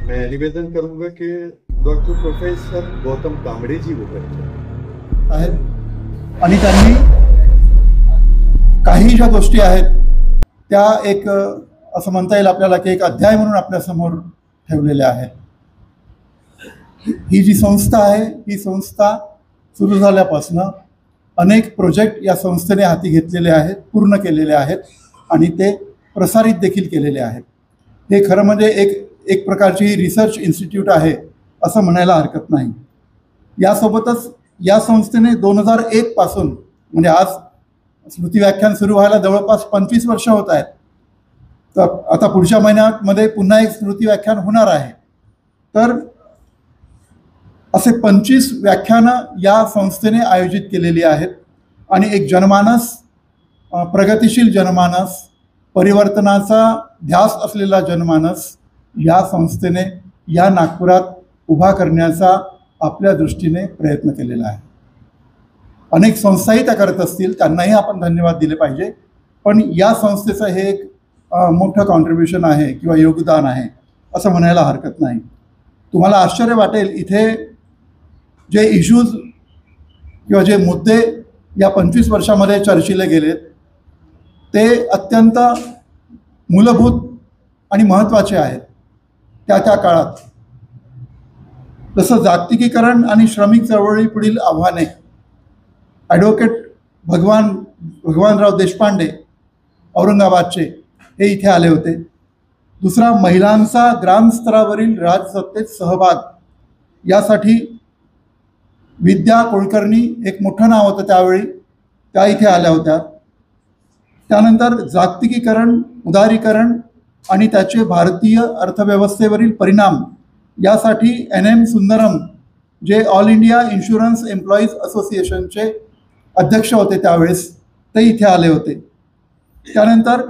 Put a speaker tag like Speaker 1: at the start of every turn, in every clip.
Speaker 1: मैं निवेदन करूंगा कि डॉक्टर प्रोफेसर गौतम कांबळे जी उभे
Speaker 2: आहेत आणि त्यांनी काही ज्या गोष्टी आहेत त्या एक असं म्हणता येईल आपल्याला की एक अध्याय म्हणून आपल्यासमोर ठेवलेल्या आहेत. ही जी संस्था आहे ही संस्था सुरू झाल्यापासून अनेक प्रोजेक्ट या संस्थेने हाती घेतलेले आहेत, पूर्ण केलेले आहेत आणि ते प्रसारित देखील केलेले आहेत. हे खरं म्हणजे एक प्रकारची ही रिसर्च इन्स्टिट्यूट आहे असं म्हणायला हरकत नाही. यासोबतच या संस्थेने 2001 पासून म्हणजे आज स्मृती व्याख्यान सुरू व्हायला जवळपास 25 वर्ष होत आहेत. तर आता पुढच्या महिन्यामध्ये पुन्हा एक स्मृती व्याख्यान होणार आहे. तर असे 25 व्याख्यानं या संस्थेने आयोजित केलेली आहेत आणि एक जनमानस, प्रगतिशील जनमानस, परिवर्तनाचा ध्यास असलेला जनमानस या संस्थेने या नागपुरात उभा करण्याचा आपल्या दृष्टीने प्रयत्न केलेला आहे. अनेक संस्थाही त्या करत असतील, त्यांनाही आपण धन्यवाद दिले पाहिजे, पण या संस्थेचं हे एक मोठं कॉन्ट्रीब्युशन आहे किंवा योगदान आहे असं म्हणायला हरकत नाही. तुम्हाला आश्चर्य वाटेल, इथे जे इश्यूज किंवा जे मुद्दे या 25 वर्षामध्ये चर्चिले गेलेत ते अत्यंत मूलभूत आणि महत्त्वाचे आहेत त्या काळात. जसं जागतिकीकरण आणि श्रमिक चळवळी पुढील आव्हाने, ॲडव्होकेट भगवानराव देशपांडे औरंगाबादचे हे इथे आले होते. दुसरा, महिलांचा ग्रामस्तरावरील राजसत्तेत सहभाग, यासाठी विद्या कुलकर्णी एक मोठं नाव होतं त्यावेळी, त्या इथे आल्या होत्या. त्यानंतर जागतिकीकरण, उदारीकरण आणि त्याचे भारतीय अर्थव्यवस्थेवरील परिणाम, यासाठी NM सुंदरम जे ऑल इंडिया इन्शुरन्स एम्प्लॉईज असोसिएशनचे अध्यक्ष होते त्यावेळेस, ते इथे आले होते. त्यानंतर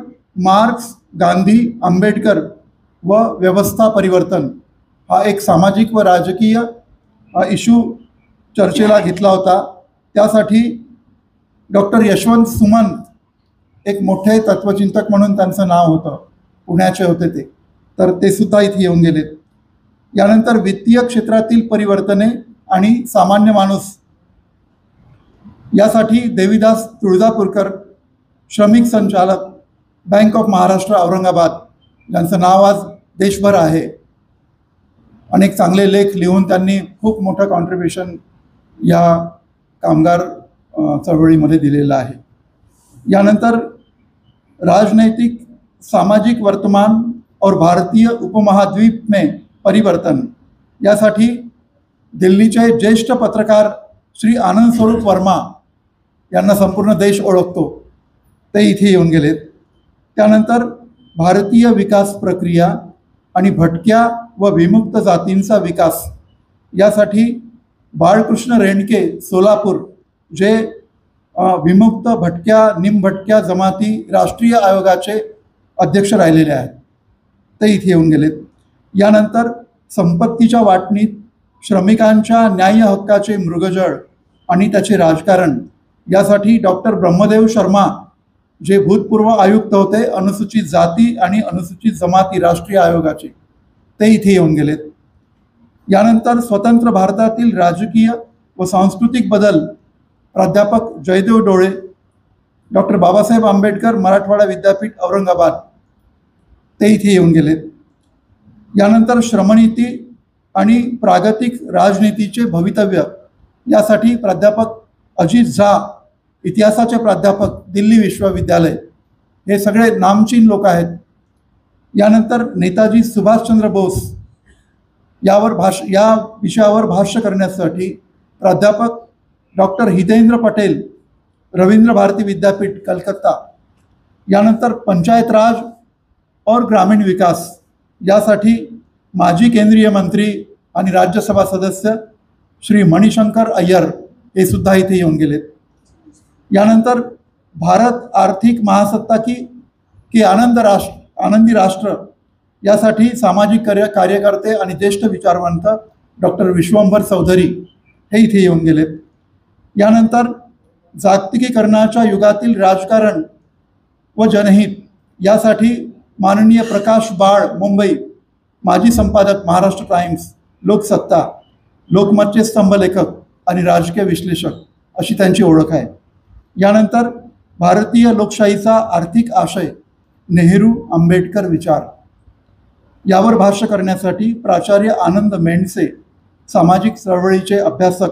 Speaker 2: मार्क्स, गांधी, आंबेडकर व व्यवस्था परिवर्तन हा एक सामाजिक व राजकीय इश्यू चर्चेला घेतला होता. त्यासाठी डॉक्टर यशवंत सुमन एक मोठे तत्वचिंतक म्हणून त्यांचं नाव होतं, पुण्याचे होते ते, तर ते सुद्धा इथे येऊन गेलेत. यानंतर वित्तीय क्षेत्रातील परिवर्तने आणि सामान्य माणूस, यासाठी देवीदास तुळजापूरकर, श्रमिक संचालक, बँक ऑफ महाराष्ट्र औरंगाबाद, ज्यांचं नाव आज देशभर आहे. अनेक चांगले लेख लिहून त्यांनी खूप मोठं कॉन्ट्रीब्युशन या कामगार चळवळीमध्ये दिलेलं आहे. यानंतर राजनैतिक सामाजिक वर्तमान और भारतीय उपमहाद्वीप में परिवर्तन, यासाठी दिल्लीचे ज्येष्ठ पत्रकार श्री आनंद स्वरूप वर्मा यांना संपूर्ण देश ओळखतो, ते इथे येऊन गेलेत. त्यानंतर भारतीय विकास प्रक्रिया आणि भटक्या व विमुक्त जातींचा विकास, यासाठी बाळकृष्ण रेणके सोलापूर, जे विमुक्त भटक्या निमभटक्या जमाती राष्ट्रीय आयोगाचे अध्यक्ष राहिलेले आहेत, ते इथे येऊन गेलेत. यानंतर संपत्तीच्या वाटणीत श्रमिकांच्या न्याय हक्काचे मृगजळ आणि त्याचे राजकारण, यासाठी डॉक्टर ब्रह्मदेव शर्मा, जे भूतपूर्व आयुक्त होते अनुसूचित जाती आणि अनुसूचित जमाती राष्ट्रीय आयोगाचे, ते इथे येऊन गेलेत. यानंतर स्वतंत्र भारतातील राजकीय व सांस्कृतिक बदल, प्राध्यापक जयदेव डोळे, डॉक्टर बाबासाहेब आंबेडकर मराठवाडा विद्यापीठ औरंगाबाद, ते इथे येऊन गेलेत. यानंतर श्रमनीती आणि प्रागतिक राजनीतीचे भवितव्य, यासाठी प्राध्यापक अजित झा, इतिहासाचे प्राध्यापक दिल्ली विश्वविद्यालय, हे सगळे नामचीन लोक आहेत. यानंतर नेताजी सुभाषचंद्र बोस या विषयावर भाष्य करण्यासाठी प्राध्यापक डॉक्टर हितेंद्र पटेल, रवींद्र भारती विद्यापीठ कलकत्ता. यानंतर पंचायत राज और ग्रामीण विकास, यासाठी माजी केंद्रीय मंत्री आणि राज्यसभा सदस्य श्री मणिशंकर अय्यर, हे सुद्धा इथे येऊन गेलेत. यानंतर भारत आर्थिक महासत्ता की आनंदी राष्ट्र, यासाठी सामाजिक कार्यकर्ते आणि ज्येष्ठ विचारवंत डॉक्टर विश्वंभर चौधरी, हे इथे येऊन गेलेत. यानंतर जागतिकीकरणाच्या युगातील राजकारण व जनहित, यासाठी माननीय प्रकाश बाळ मुंबई, माजी संपादक महाराष्ट्र टाइम्स, लोकसत्ता, लोकमतचे स्तंभलेखक आणि राजकीय विश्लेषक अशी त्यांची ओळख आहे. यानंतर भारतीय लोकशाहीचा आर्थिक आशय, नेहरू आंबेडकर विचार यावर भाष्य करण्यासाठी प्राचार्य आनंद मेंडसे, सामाजिक चळवळीचे अभ्यासक,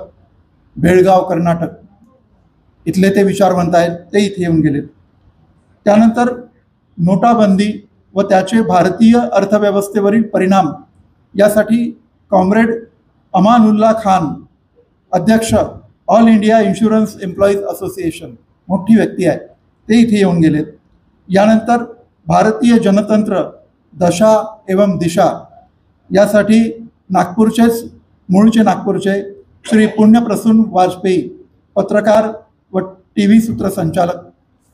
Speaker 2: बेळगाव कर्नाटक इथले ते विचारवंत आहेत, ते इथे येऊन गेलेत. त्यानंतर नोटाबंदी व त्याचे भारतीय अर्थव्यवस्थेवरील परिणाम यासाठी कॉम्रेड अमानुल्ला खान, अध्यक्ष all India insurance employees association, मोठी व्यक्ती आहे, ते इथे येऊन गेलेत. यानंतर भारतीय जनतंत्र दशा एवं दिशा यासाठी नागपूरचेच, मूळचे नागपूरचे श्री पुण्यप्रसून वाजपेयी, पत्रकार व TV सूत्रसंचालक,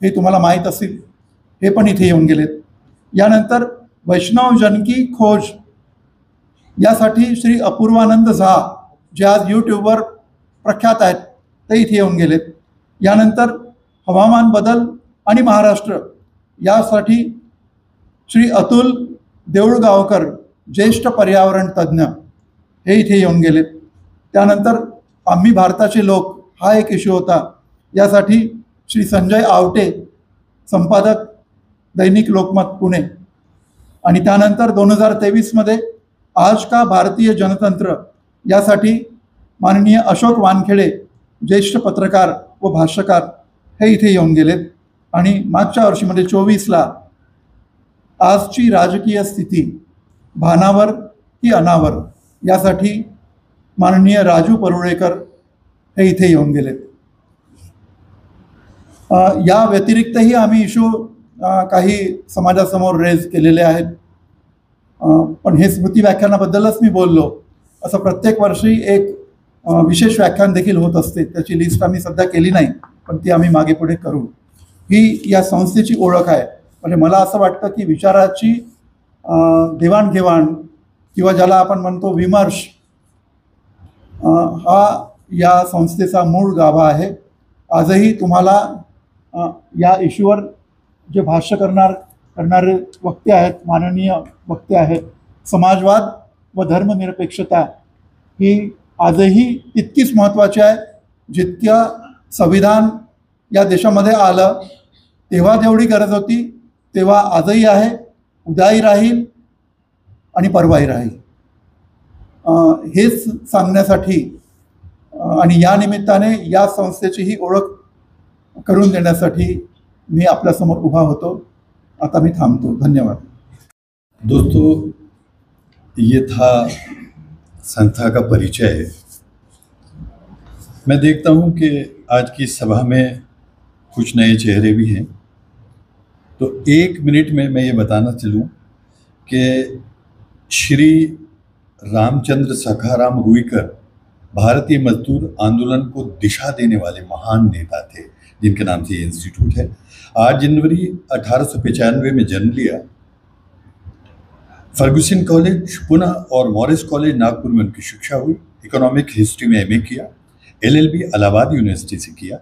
Speaker 2: हे तुम्हाला माहीत असेल, हे पण इथे येऊन गेलेत. यानंतर वैष्णव जन की खोज यासाठी श्री अपूर्वानंद झा, जे आज यूट्यूबवर प्रख्यात आहेत, ते इथे येऊन गेलेत. यानंतर हवामान बदल आणि महाराष्ट्र यासाठी श्री अतुल देऊळगावकर, ज्येष्ठ पर्यावरण तज्ज्ञ, हे इथे येऊन गेलेत. त्यानंतर आम्ही भारताचे लोक हा एक इश्यू होता, यासाठी श्री संजय आवटे, संपादक दैनिक लोकमत पुणे. आणि त्यानंतर 2023मध्ये आज का भारतीय जनतंत्र यासाठी माननीय अशोक वानखेडे, ज्येष्ठ पत्रकार व भाष्यकार, हे इथे येऊन गेलेत. आणि मागच्या वर्षी म्हणजे 24ला आजची राजकीय स्थिती, भानावर की अनावर यासाठी माननीय राजू परुळेकर हे इथे येऊन गेलेत. या व्यतिरिक्तही आम्ही इशू काही समाजासमोर रेज केलेले आहेत. पण हे स्मृती व्याख्यानाबद्दलच मी बोललो, असं प्रत्येक वर्षी एक विशेष व्याख्यान देखील होत असते. त्याची लिस्ट आम्ही सध्या केली नाही, पण ती आम्ही मागे पुढे करू. ही या संस्थेची ओळख आहे. म्हणजे मला असं वाटतं की विचाराची देवाणघेवाण किंवा ज्याला आपण म्हणतो विमर्श, हा या संस्थेचा मूळ गाभा आहे. आजही तुम्हाला या इश्यूवर जे भाष्य करणारे वक्ते आहेत, माननीय वक्ते आहेत, समाजवाद व धर्मनिरपेक्षता ही आजही तितकीच महत्त्वाची आहे जितक्या संविधान या देशामध्ये आलं तेव्हा जेवढी गरज होती तेव्हा आजही आहे, उद्याही राहील आणि परवाही राहील. हेच सांगण्यासाठी आणि या निमित्ताने या संस्थेची ही ओळख करून देण्यासाठी मी आपल्यासमोर उभा होतो. आता मी थांबतो. धन्यवाद.
Speaker 3: दोस्तों, ये था संस्था का परिचय. मैं देखता हूँ कि आज की सभा में कुछ नए चेहरे भी हैं, तो 1 मिनट में मैं ये बताना चलूँ कि श्री रामचंद्र सखाराम रुईकर भारतीय मजदूर आंदोलन को दिशा देने वाले महान नेता थे, जिनके नाम से ये इंस्टीट्यूट है. 8 जनवरी 1895 में जन्म लिया. फर्गुसन कॉलेज पुणे और मॉरिस कॉलेज नागपुर में उनकी शिक्षा हुई. इकोनॉमिक हिस्ट्री में MA किया. LLB इलाहाबाद यूनिवर्सिटी से किया.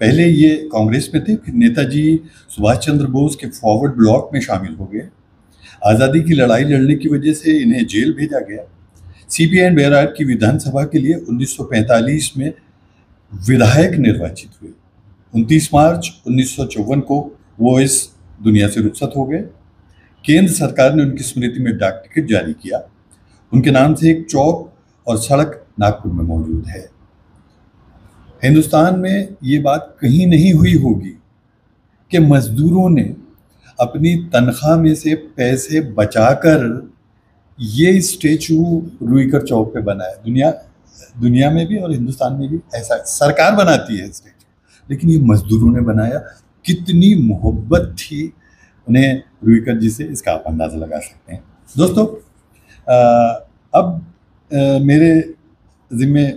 Speaker 3: पहले ये कांग्रेस में थे, फिर नेताजी सुभाष चंद्र बोस के फॉरवर्ड ब्लॉक में शामिल हो गए. आज़ादी की लड़ाई लड़ने की वजह से इन्हें जेल भेजा गया. CPI एंड बैरार की विधानसभा के लिए 1945 में विधायक निर्वाचित हुए. 29 मार्च 1954 को वो इस दुनिया से रुखसत हो गए. केंद्र सरकार ने उनकी स्मृति में डाक टिकट जारी किया. उनके नाम से एक चौक और सड़क नागपुर में मौजूद है. हिंदुस्तान में ये बात कहीं नहीं हुई होगी कि मजदूरों ने अपनी तनख्वाह में से पैसे बचाकर ये स्टेचू रुईकर चौक पे बनाया. दुनिया में भी और हिंदुस्तान में भी ऐसा सरकार बनाती है स्टेचू, लेकिन ये मजदूरों ने बनाया. कितनी मोहब्बत थी उन्हें रुईकर जी से, इसका आप अंदाज़ा लगा सकते हैं. दोस्तों, अब मेरे ज़िम्मे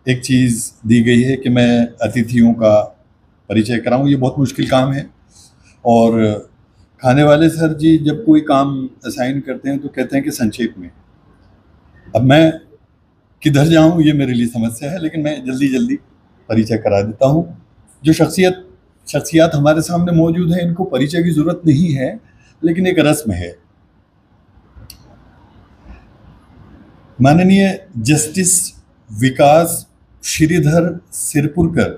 Speaker 3: एक चीज़ दी गई है कि मैं अतिथियों का परिचय कराऊं. ये बहुत मुश्किल काम है, और खाने वाले सर जी जब कोई काम असाइन करते हैं तो कहते हैं कि संक्षेप में. अब मैं किधर जाऊं ये मेरे लिए समस्या है, लेकिन मैं जल्दी परिचय करा देता हूं. जो शख्सियत हमारे सामने मौजूद है, इनको परिचय की ज़रूरत नहीं है, लेकिन एक रस्म है. माननीय जस्टिस विकास श्रीधर सिरपुरकर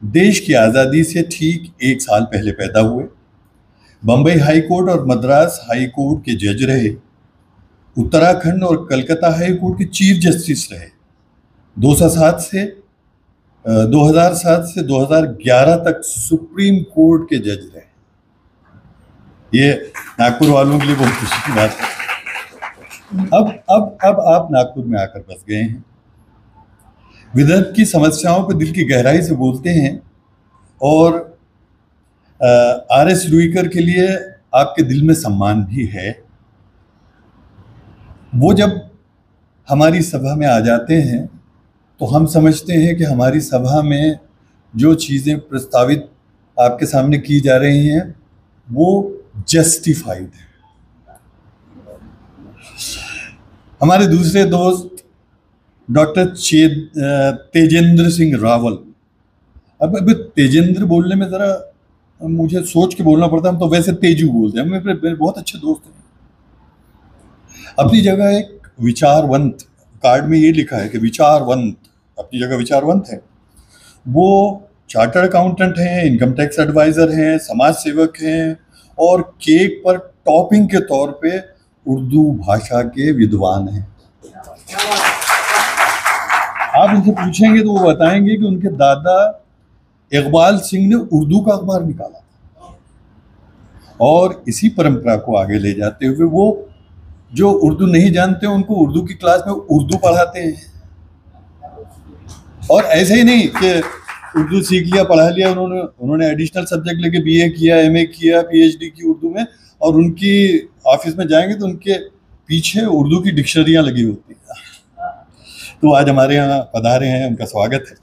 Speaker 3: देश की आज़ादी से ठीक 1 साल पहले पैदा हुए। बम्बई हाई कोर्ट और मद्रास हाई कोर्ट के जज रहे। उत्तराखंड और कलकत्ता हाई कोर्ट के चीफ जस्टिस रहे। 2007 से 2011 तक सुप्रीम कोर्ट के जज रहे। ये नागपुर वालों के लिए बहुत खुशी की बात है। अब आप नागपुर में आकर बस गए हैं। विदर्भ की समस्याओं पर दिल की गहराई से बोलते हैं और RS रुईकर के लिए आपके दिल में सम्मान भी है। वो जब हमारी सभा में आ जाते हैं तो हम समझते हैं कि हमारी सभा में जो चीज़ें प्रस्तावित आपके सामने की जा रही हैं वो जस्टिफाइड है। हमारे दूसरे दोस्त डॉक्टर तेजेंद्र सिंह रावल, अब तेजेंद्र बोलने में ज़रा मुझे सोच के बोलना पड़ता है, हम तो वैसे तेजू बोलते हैं। मेरे बहुत अच्छे दोस्त हैं। अपनी जगह एक विचारवंत, कार्ड में ये लिखा है कि विचारवंत, अपनी जगह विचारवंत है। वो चार्टर्ड अकाउंटेंट हैं, इनकम टैक्स एडवाइज़र हैं, समाज सेवक हैं और केक पर टॉपिंग के तौर पे उर्दू भाषा के विद्वान हैं। आप उनसे पूछेंगे तो वो बताएंगे कि उनके दादा इकबाल सिंह ने उर्दू का अखबार निकाला था और इसी परंपरा को आगे ले जाते हुए वो जो उर्दू नहीं जानते उनको उर्दू की क्लास में उर्दू पढ़ाते हैं। और ऐसे ही नहीं कि उर्दू सीख लिया, पढ़ा लिया, उन्होंने एडिशनल सब्जेक्ट लेके BA किया, MA किया, PhD की उर्दू में, और उनकी ऑफिस में जाएंगे तो उनके पीछे उर्दू की डिक्शनरियाँ लगी होती हैं। तो आज हमारे यहाँ पधारे हैं, उनका स्वागत है।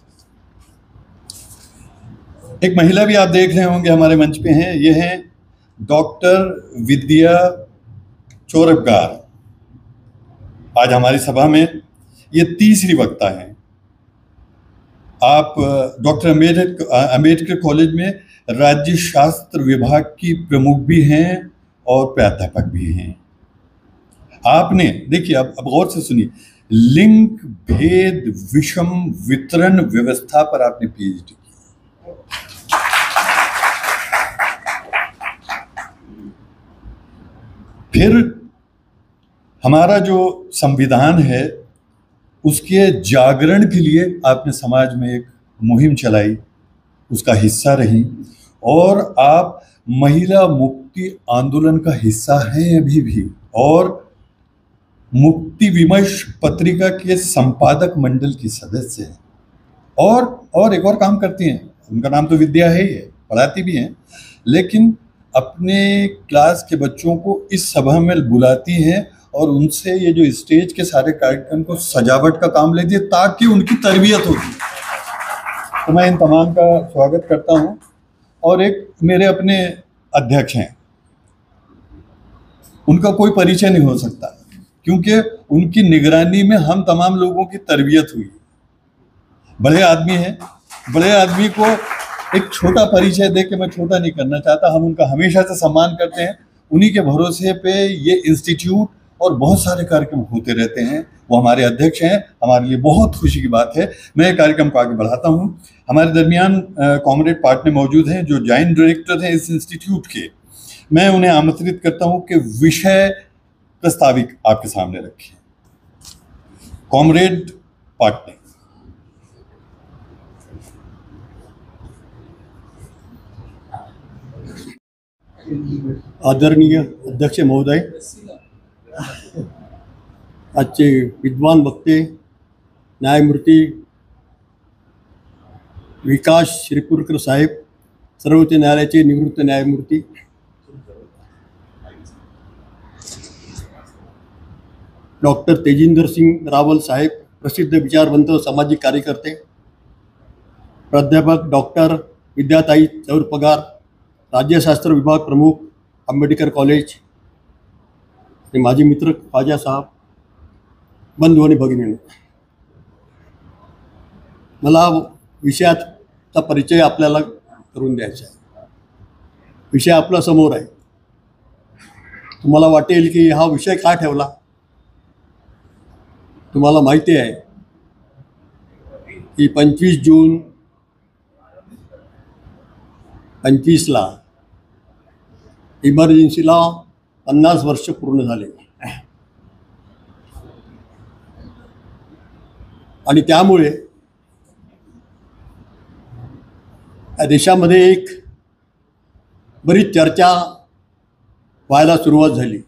Speaker 3: एक महिला भी आप देख रहे होंगे हमारे मंच पे हैं, ये हैं डॉक्टर विद्या चोरबगार। आज हमारी सभा में ये तीसरी वक्ता हैं। आप डॉक्टर अम्बेडकर कॉलेज में राज्य शास्त्र विभाग की प्रमुख भी हैं और प्राध्यापक भी हैं। आपने देखिए, अब गौर से सुनिए, लिंग भेद विषम वितरण व्यवस्था पर आपने PhD की। फिर हमारा जो संविधान है उसके जागरण के लिए आपने समाज में एक मुहिम चलाई, उसका हिस्सा रही और आप महिला मुक्ति आंदोलन का हिस्सा हैं अभी भी, और मुक्ति विमर्श पत्रिका के संपादक मंडल की सदस्य हैं और एक और काम करती हैं। उनका नाम तो विद्या है ही है, पढ़ाती भी हैं, लेकिन अपने क्लास के बच्चों को इस सभा में बुलाती हैं और उनसे ये जो स्टेज के सारे कार्यक्रम को सजावट का काम लेती है ताकि उनकी तरबियत होती। तो मैं इन तमाम का स्वागत करता हूँ। और एक मेरे अपने अध्यक्ष हैं, उनका कोई परिचय नहीं हो सकता क्योंकि उनकी निगरानी में हम तमाम लोगों की तरबियत हुई। बड़े आदमी हैं, बड़े आदमी को एक छोटा परिचय दे के मैं छोटा नहीं करना चाहता, हम उनका हमेशा से सम्मान करते हैं। उन्हीं के भरोसे पे ये इंस्टीट्यूट और बहुत सारे कार्यक्रम होते रहते हैं। वो हमारे अध्यक्ष हैं, हमारे लिए बहुत खुशी की बात है। मैं कार्यक्रम को आगे बढ़ाता हूँ। हमारे दरमियान कॉमरेड पार्टनर मौजूद हैं जो जॉइंट डायरेक्टर हैं इस इंस्टीट्यूट के। मैं उन्हें आमंत्रित करता हूँ कि विषय प्रस्ताविक आपके सामने रखें। Comrade partner.
Speaker 4: आदरणीय अध्यक्ष महोदय, आजचे विद्वान वक्ते न्यायमूर्ती विकास श्रीपुरकर साहेब, सर्वोच्च न्यायालयाचे निवृत्त न्यायमूर्ती, डॉक्टर तेजिंदर सिंह रावल साहेब, प्रसिद्ध विचारवंत सामाजिक कार्यकर्ते, प्राध्यापक डॉक्टर विद्याताई चौरपगार, राज्यशास्त्र विभाग प्रमुख, आंबेडकर कॉलेज, माझे मित्र ख्वाजा साहब, बंधू आणि भगिनींनो, मला विषयाचा परिचय आपल्याला करून द्यायचा आहे। विषय आपल्या समोर आहे। तुम्हाला वाटेल की हा विषय का ठेवला, तुम्हाला माहिती आहे की 25 जून 25ला इमर्जन्सीला 50 वर्ष पूर्ण झाले आणि त्यामुळे या देशामध्ये एक बरीच चर्चा व्हायला सुरुवात झाली.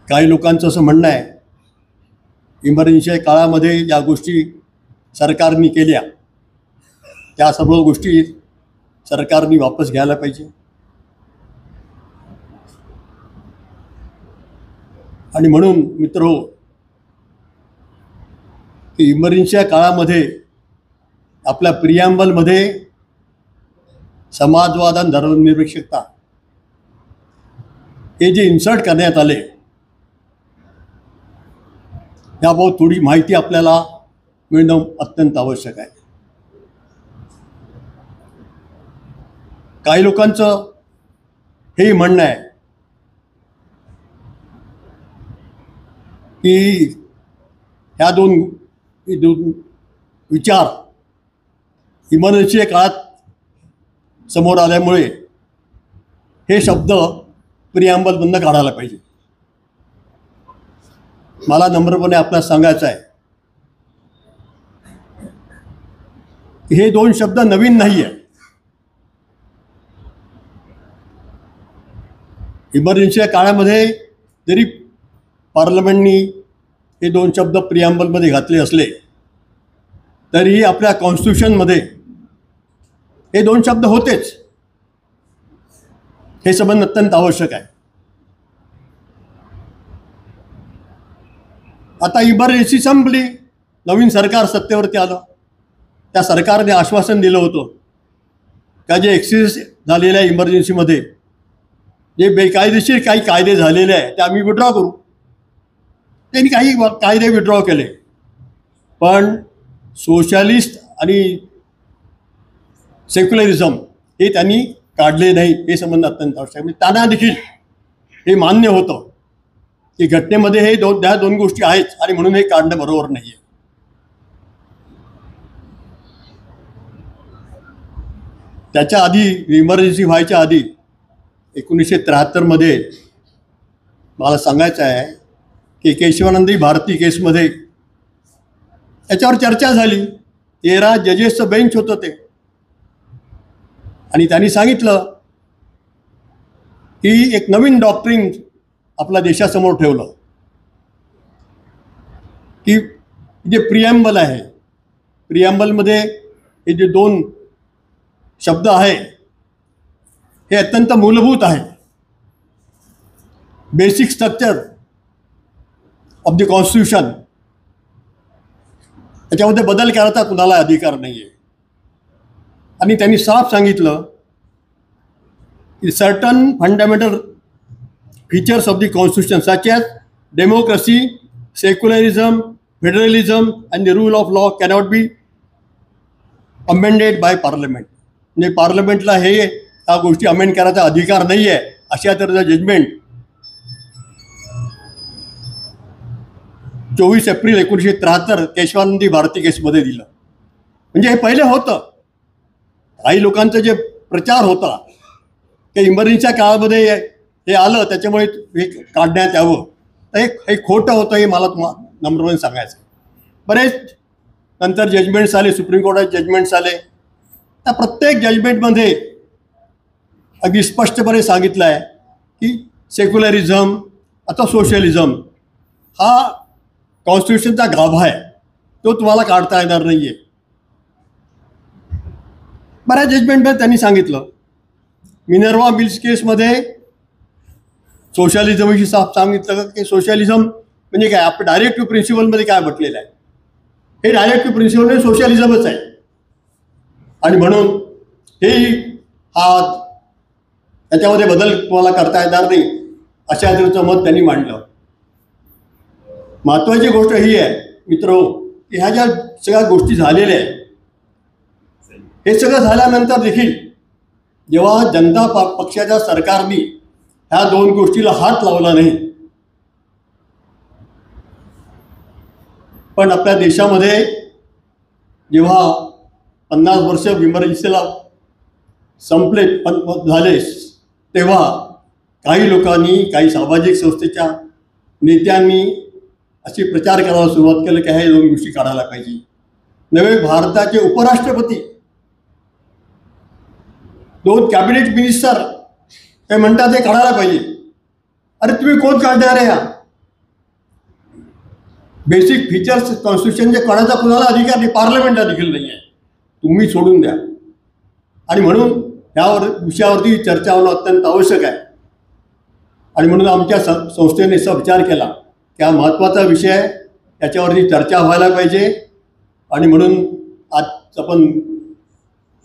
Speaker 4: काही लोकांचं असं म्हणणं आहे इमर्जन्सी काळामध्ये ज्या गोष्टी सरकारने केल्या त्या सर्व गोष्टी सरकारने वापस घ्यायला पाहिजे आणि म्हणून मित्रहो की इमर्जन्सी काळामध्ये आपल्या प्रिॲम्बलमध्ये समाजवाद आणि धर्मनिरपेक्षता हे जे इन्सर्ट करण्यात आले याबाबत थोडी माहिती आपल्याला मिळणं अत्यंत आवश्यक आहे. काही लोकांचं हे म्हणणं आहे की ह्या दोन विचार इमर्जन्सी काळात समोर आल्यामुळे हे शब्द प्रिॲम्बलमधून काढायला पाहिजे. मला नम्रपणे आपल्याला सांगायचं आहे की हे दोन शब्द नवीन नाही आहे. इमर्जन्सी काळामध्ये जरी पार्लमेंटनी हे दोन शब्द प्रिॲम्बलमध्ये घातले असले तरीही आपल्या कॉन्स्टिट्यूशनमध्ये हे दोन शब्द होतेच. हे समजणं अत्यंत आवश्यक आहे. आता इमर्जन्सी संपली, नवीन सरकार सत्तेवरती आलं. त्या सरकारने आश्वासन दिलं होतं का जे एक्सेस झालेल्या इमर्जन्सीमध्ये जे बेकायदेशीर काही कायदे झालेले आहे ते आम्ही विड्रॉ करू. त्यांनी काही कायदे विड्रॉ केले पण सोशलिस्ट आणि सेक्युलरिझम हे त्यांनी काढले नाही. हे समजणं अत्यंत आवश्यक आहे. त्यांना देखील हे मान्य होतं की घटनेमध्ये हे दोन गोष्टी आहेत आणि म्हणून हे काढणं बरोबर नाही आहे. त्याच्या आधी इमर्जन्सी व्हायच्या आधी 1973 मला सांगायचं आहे की केशवानंद भारती केसमध्ये याच्यावर चर्चा झाली. 13 जजेसचं बेंच होतं ते आणि त्यांनी सांगितलं की एक नवीन डॉक्ट्रिन आपल्या देशासमोर ठेवलं की जे प्रिॲम्बल आहे प्रिॲम्बलमध्ये हे जे दोन शब्द आहे हे अत्यंत मूलभूत आहे. Basic structure of the constitution त्याच्यामध्ये बदल करायचा कुणाला अधिकार नाही आहे. आणि त्यांनी साफ सांगितलं की certain fundamental features of the constitution such as democracy, secularism, federalism and the rule of law cannot be amended bye parliament. म्हणजे पार्लमेंटला हे ह्या गोष्टी अमेंड करायचा अधिकार नाही आहे अशा तऱ्हेचं जजमेंट 24 एप्रिल 1973 केशवानंद भारती केसमध्ये दिलं. म्हणजे हे पहिले होतं. काही लोकांचा जे प्रचार होता की इमर्जन्सीच्या काळामध्ये हे आलं त्याच्यामुळे हे काढण्यात यावं तर हे खोटं होतं. हे मला तुम्हाला नम्रपणे सांगायचं. बरेच नंतर जजमेंट्स आले, सुप्रीम कोर्टात जजमेंट्स आले. त्या प्रत्येक जजमेंटमध्ये अगदी स्पष्टपणे सांगितलं आहे की सेक्युलरिझम अथवा सोशलिझम हा कॉन्स्टिट्यूशनचा गाभा आहे, तो तुम्हाला काढता येणार नाही आहे. बऱ्याच जजमेंटमध्ये त्यांनी सांगितलं. मिनर्वा मिल्स केसमध्ये सोशलिझमविषयी साफ सांगितलं की सोशलिझम म्हणजे काय, आपण डायरेक्टिव्ह प्रिन्सिपलमध्ये काय म्हटलेलं आहे हे डायरेक्टिव्ह प्रिन्सिपल म्हणजे सोशलिझमच आहे आणि म्हणून हेही त्याच्यामध्ये बदल तुम्हाला करता येणार नाही अशा तऱ्हेचं मत त्यांनी मांडलं. महत्त्वाची गोष्ट ही आहे मित्रो की ह्या ज्या सगळ्या गोष्टी झालेल्या आहेत हे सगळं झाल्यानंतर देखील जेव्हा जनता पक्षाच्या सरकारने ह्या दोन गोष्टीला हात लावला नाही पण आपल्या देशामध्ये जेव्हा 50 वर्ष इमर्जन्सीला संपले झाले तेव्हा काही लोकांनी, काही सामाजिक संस्थेच्या नेत्यांनी अशी प्रचार करायला सुरुवात केली की ह्या 2 गोष्टी काढायला पाहिजे. नवे भारताचे उपराष्ट्रपती, 2 कॅबिनेट मिनिस्टर ते म्हणतात ते काढायला पाहिजे. अरे तुम्ही कोण काढणार आहे? बेसिक फीचर्स कॉन्स्टिट्यूशनचे काढायचा कुणाला अधिकार नाही, पार्लमेंटला देखील नाही आहे. तुम्ही सोडून द्या. आणि म्हणून ह्यावर विषयावरती चर्चा होणं अत्यंत आवश्यक आहे. आणि म्हणून आमच्या संस्थेने असा विचार केला की हा महत्त्वाचा विषय आहे, याच्यावरती चर्चा व्हायला पाहिजे. आणि म्हणून आज आपण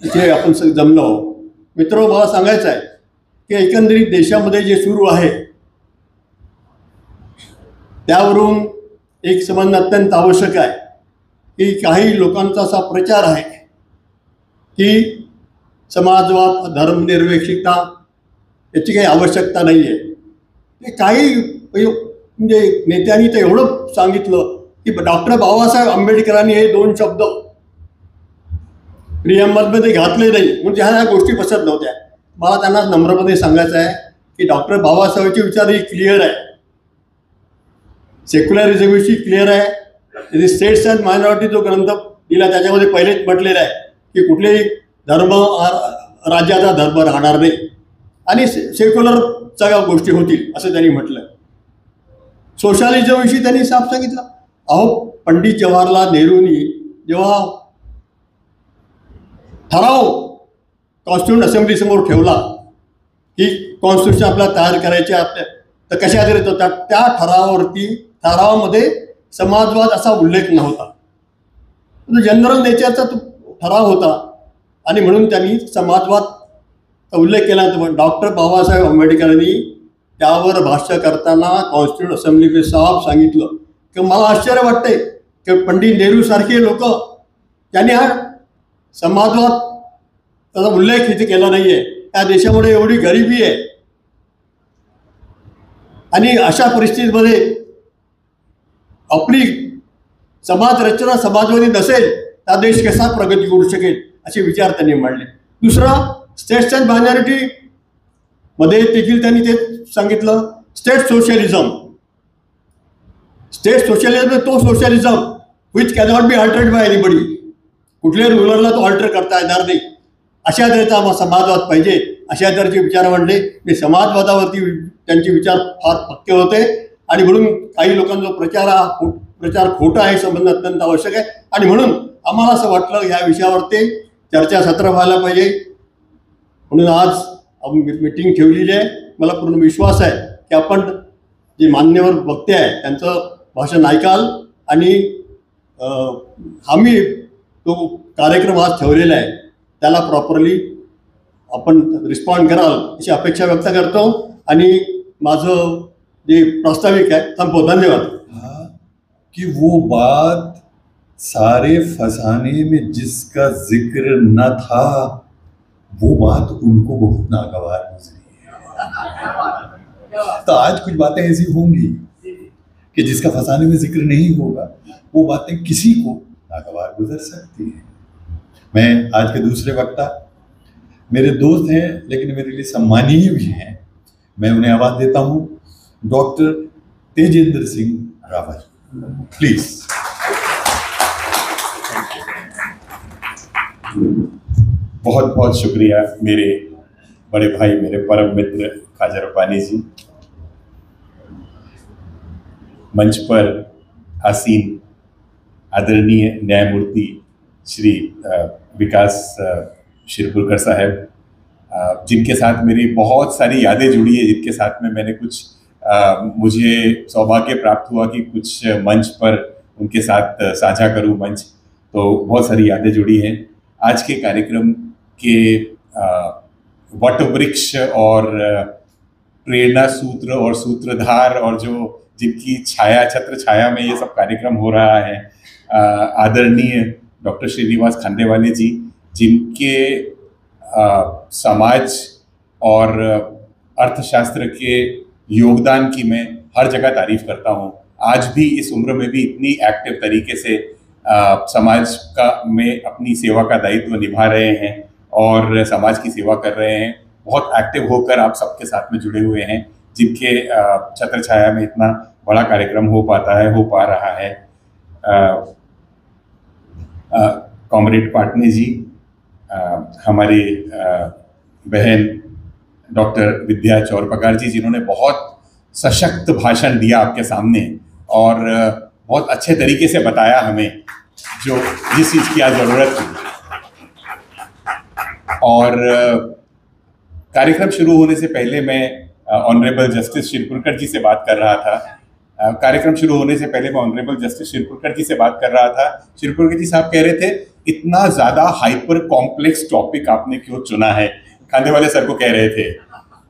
Speaker 4: इथे आपण जमलो. मित्र, मला सांगायचं आहे की एकंदरीत देशामध्ये जे सुरू आहे त्यावरून एक समजणं अत्यंत आवश्यक आहे की काही लोकांचा असा प्रचार आहे की समाजवाद, धर्मनिरपेक्षता याची काही आवश्यकता नाही आहे. ते काही म्हणजे नेत्यांनी तर एवढं सांगितलं की डॉक्टर बाबासाहेब आंबेडकरांनी हे 2 शब्द प्रियंबलमध्ये घातले नाही, म्हणजे ह्या गोष्टी बसत नव्हत्या. मला त्यांना नम्रपणे सांगायचं आहे की डॉक्टर बाबासाहेबचे विचार ही क्लिअर आहे, सेक्युलरिझमविषयी क्लिअर आहे. स्टेट्स अँड मायनॉरिटी जो ग्रंथ दिला त्याच्यामध्ये पहिलेच म्हटलेलं आहे की कुठलेही धर्म राज्याचा धर्म राहणार नाही आणि सेक्युलर सगळ्या गोष्टी होतील असं त्यांनी म्हटलं. सोशलिझमविषयी त्यांनी साफ सांगितलं. अहो, पंडित जवाहरलाल नेहरूंनी जेव्हा ठराव कॉन्स्टिट्यूंट असेंब्लीसमोर ठेवला की कॉन्स्टिट्यूशन आपल्याला तयार करायचे तर कशा आधारित होता, त्या ठरावामध्ये समाजवाद असा उल्लेख नव्हता. जनरल नेचरचा तो ठराव होता आणि म्हणून त्यांनी समाजवाद उल्लेख केला. डॉक्टर बाबासाहेब आंबेडकरांनी त्यावर भाष्य करताना कॉन्स्टिट्यूंट असेंब्लीमध्ये साफ सांगितलं की मला आश्चर्य वाटते की पंडित नेहरू सारखे लोक त्यांनी हा समाजवाद त्याचा उल्लेख इथे केला नाही आहे. या देशामध्ये एवढी गरिबी आहे आणि अशा परिस्थितीमध्ये आपली समाज रचना समाजवादी नसेल तर देश कसा प्रगती करू शकेल असे विचार त्यांनी मांडले. दुसरा, स्टेट्स अँड मायनॉरिटी मध्ये देखील त्यांनी ते सांगितलं. स्टेट सोशलिझम तो socialism which cannot be altered bye anybody. कुठल्याही रुलरला तो अल्टर करता येणार नाही. अशा तऱ्हेचा समाजवाद पाहिजे, अशा तऱ्हेचे विचार मांडले. ते समाजवादावरती त्यांचे विचार फार पक्के होते आणि म्हणून काही लोकांचा प्रचार खोटा आहे समजणं अत्यंत आवश्यक आहे. आणि म्हणून आम्हाला असं वाटलं ह्या विषयावरती चर्चासत्र व्हायला पाहिजे. म्हणून आज मीटिंग ठेवलेली आहे. मला पूर्ण विश्वास आहे की आपण जे मान्यवर वक्ते आहे त्यांचं भाषण ऐकाल आणि आम्ही तो कार्यक्रम आज ठेवलेला आहे त्याला प्रॉपरली आपण रिस्पॉन्ड कराल अशी अपेक्षा व्यक्त करतो आणि माझं जे प्रास्ताविक आहे संपव. धन्यवाद.
Speaker 3: कि वो बात सारे फसाने में जिसका जिक्र न था वो बात उनको बहुत नागवार गुजरी है. तो आज कुछ बातें ऐसी होंगी कि जिसका फसाने में जिक्र नहीं होगा वो बातें किसी को नागवार गुजर सकती हैं. मैं आज के दूसरे वक्ता मेरे दोस्त हैं लेकिन मेरे लिए सम्मानीय भी हैं. मैं उन्हें आवाज देता हूँ. Doctor Tejendra Singh Rawat, please. बहुत बहुत शुक्रिया मेरे बड़े भाई, मेरे परम मित्र ख्वाजा रब्बानी जी. मंच पर आसीन आदरणीय न्यायमूर्ति श्री विकास शिरपुरकर साहब, जिनके साथ मेरी बहुत सारी यादें जुड़ी है, जिनके साथ में मैंने कुछ मुझे सौभाग्य प्राप्त हुआ कि कुछ मंच पर उनके साथ साझा करूं मंच, तो बहुत सारी यादें जुड़ी हैं. आज के कार्यक्रम के वटवृक्ष और प्रेरणा सूत्र और सूत्रधार और जो जिनकी छाया, छत्र छाया में ये सब कार्यक्रम हो रहा है, आदरणीय डॉक्टर श्रीनिवास खांडेवाले जी, जिनके समाज और अर्थशास्त्र के योगदान की मैं हर जगह तारीफ करता हूँ.
Speaker 5: आज भी इस उम्र में भी इतनी एक्टिव तरीके से समाज का में अपनी सेवा का दायित्व निभा रहे हैं और समाज की सेवा कर रहे हैं। बहुत एक्टिव होकर आप सबके साथ में जुड़े हुए हैं, जिनके छत्र छाया में इतना बड़ा कार्यक्रम हो पा रहा है। कॉमरेड पाटनी जी, हमारी बहन डॉक्टर विद्या चौरपकार जी, जिन्होंने बहुत सशक्त भाषण दिया आपके सामने और बहुत अच्छे तरीके से बताया हमें जिस चीज़ की आज ज़रूरत थी। और कार्यक्रम शुरू होने से पहले मैं ऑनरेबल जस्टिस शिरपुरकर जी से बात कर रहा था। कार्यक्रम शुरू होने से पहले मैं ऑनरेबल जस्टिस शिरपुरकर जी से बात कर रहा था। शिरपुरकर जी साहब कह रहे थे, इतना ज़्यादा हाइपर कॉम्प्लेक्स टॉपिक आपने क्यों चुना है, खांडेवाले सर को कह रहे थे।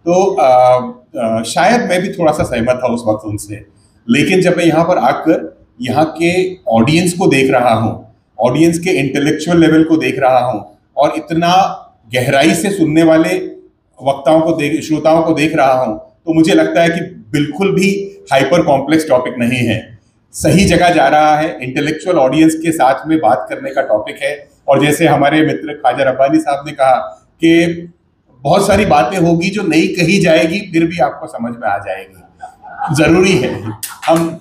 Speaker 5: तो शायद मैं भी थोड़ा सा सहमत था उस वक्त उनसे, लेकिन जब मैं यहाँ पर आकर यहाँ के ऑडियंस को देख रहा हूँ, ऑडियंस के इंटेलेक्चुअल लेवल को देख रहा हूँ और इतना गहराई से सुनने वाले श्रोताओं को देख रहा हूँ, तो मुझे लगता है कि बिल्कुल भी हाइपर कॉम्प्लेक्स टॉपिक नहीं है, सही जगह जा रहा है। इंटेलेक्चुअल ऑडियंस के साथ में बात करने का टॉपिक है। और जैसे हमारे मित्र ख्वाजा रब्बानी साहब ने कहा कि बहुत सारी बातें होगी जो नहीं कही जाएगी, फिर भी आपको समझ में आ जाएगी। जरूरी है, हम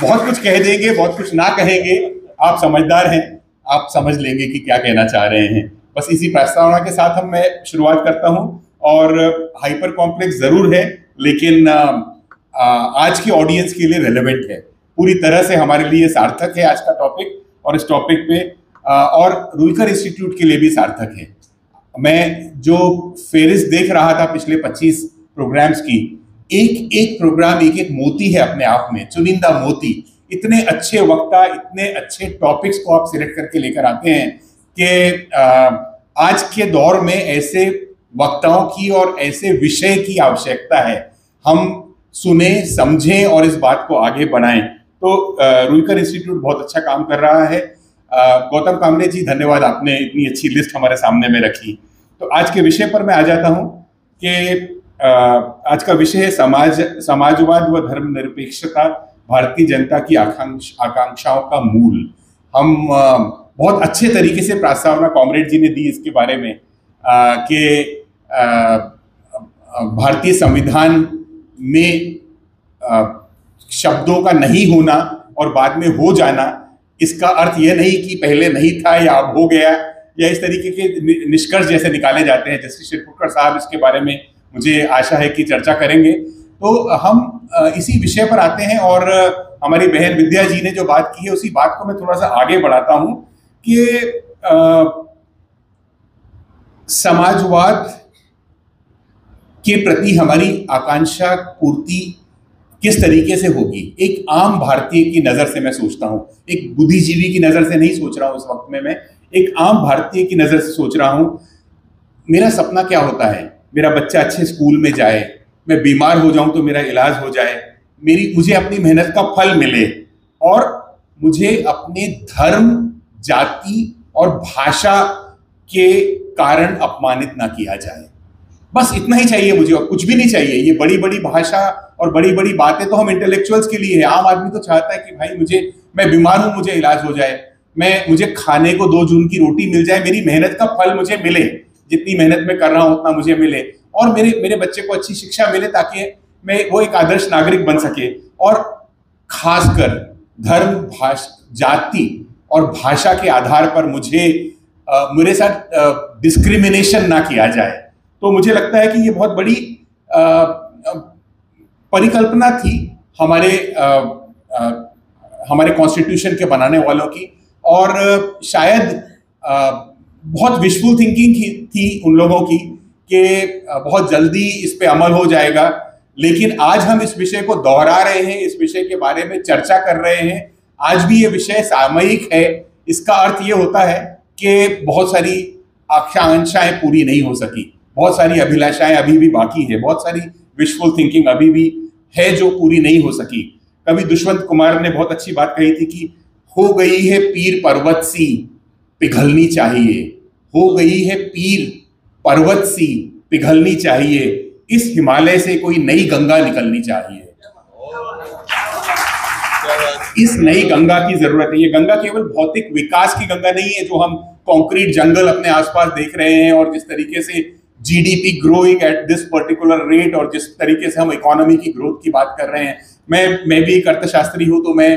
Speaker 5: बहुत कुछ कह देंगे, बहुत कुछ ना कहेंगे, आप समझदार हैं, आप समझ लेंगे कि क्या कहना चाह रहे हैं। बस इसी प्रस्तावना के साथ मैं शुरुआत करता हूं। और हाइपर कॉम्प्लेक्स जरूर है, लेकिन आज की ऑडियंस के लिए रेलेवेंट है, पूरी तरह से हमारे लिए सार्थक है आज का टॉपिक। और इस टॉपिक पे और रुईकर इंस्टीट्यूट के लिए भी सार्थक है। मैं जो फेरिस्त देख रहा था पिछले 25 प्रोग्राम्स की, एक एक प्रोग्राम एक एक मोती है अपने आप में, चुनिंदा मोती। इतने अच्छे वक्ता, इतने अच्छे टॉपिक्स को आप सिलेक्ट करके लेकर आते हैं कि आज के दौर में ऐसे वक्ताओं की और ऐसे विषय की आवश्यकता है। हम सुने, समझें और इस बात को आगे बढ़ाएं। तो रुईकर इंस्टीट्यूट बहुत अच्छा काम कर रहा है। गौतम कामरे जी, धन्यवाद, आपने इतनी अच्छी लिस्ट हमारे सामने में रखी। तो आज के विषय पर मैं आ जाता हूं कि आज का विषय है समाजवाद व धर्मनिरपेक्षता, भारतीय जनता की आकांक्षाओं का मूल। हम बहुत अच्छे तरीके से प्रस्तावना कॉमरेड जी ने दी इसके बारे में कि भारतीय संविधान में शब्दों का नहीं होना और बाद में हो जाना, इसका अर्थ यह नहीं कि पहले नहीं था या अब हो गया, या इस तरीके के निष्कर्ष जैसे निकाले जाते हैं। जस्टिस शिरपुरकर साहब इसके बारे में मुझे आशा है कि चर्चा करेंगे। तो हम इसी विषय पर आते हैं और हमारी बहन विद्या जी ने जो बात की है उसी बात को मैं थोड़ा सा आगे बढ़ाता हूं कि समाजवाद के प्रति हमारी आकांक्षा पूर्ति किस तरीके से होगी। एक आम भारतीय की नजर से मैं सोचता हूं, एक बुद्धिजीवी की नजर से नहीं सोच रहा हूं इस वक्त में, मैं एक आम भारतीय की नजर से सोच रहा हूं। मेरा सपना क्या होता है, मेरा बच्चा अच्छे स्कूल में जाए, मैं बीमार हो जाऊं तो मेरा इलाज हो जाए, मुझे अपनी मेहनत का फल मिले और मुझे अपने धर्म, जाति और भाषा के कारण अपमानित ना किया जाए। बस इतना ही चाहिए मुझे, और कुछ भी नहीं चाहिए। ये बड़ी बड़ी भाषा और बड़ी बड़ी बातें तो हम इंटेलेक्चुअल्स के लिए है। आम आदमी तो चाहता है कि भाई मैं बीमार हूं, मुझे इलाज हो जाए, मुझे खाने को 2 जून की रोटी मिल जाए, मेरी मेहनत का फल मुझे मिले, जितनी मेहनत मैं कर रहा हूं उतना मुझे मिले, और मेरे बच्चे को अच्छी शिक्षा मिले ताकि वो एक आदर्श नागरिक बन सके। और खासकर धर्म, जाति और भाषा के आधार पर मेरे साथ डिस्क्रिमिनेशन ना किया जाए। तो मुझे लगता है कि ये बहुत बड़ी परिकल्पना थी हमारे कॉन्स्टिट्यूशन के बनाने वालों की, और शायद बहुत विशफुल थिंकिंग थी उन लोगों की कि बहुत जल्दी इस पे अमल हो जाएगा। लेकिन आज हम इस विषय को दोहरा रहे हैं, इस विषय के बारे में चर्चा कर रहे हैं। आज भी ये विषय सामयिक है। इसका अर्थ ये होता है कि बहुत सारी आकांक्षाएं पूरी नहीं हो सकी, बहुत सारी अभिलाषाएं अभी भी बाकी है, बहुत सारी विशफुल थिंकिंग अभी भी है जो पूरी नहीं हो सकी। कवि दुष्यंत कुमार ने बहुत अच्छी बात कही थी कि हो गई है पीर पर्वत सी पिघलनी चाहिए, हो गई है पीर पर्वत सी पिघलनी चाहिए, इस हिमालय से कोई नई गंगा निकलनी चाहिए। इस नई गंगा की जरूरत है। ये गंगा केवल भौतिक विकास की गंगा नहीं है जो हम कंक्रीट जंगल अपने आसपास देख रहे हैं, और जिस तरीके से GDP growing at this particular rate, और जिस तरीके से हम इकोनॉमी की ग्रोथ की बात कर रहे हैं। मैं भी एक अर्थशास्त्री हूं, तो मैं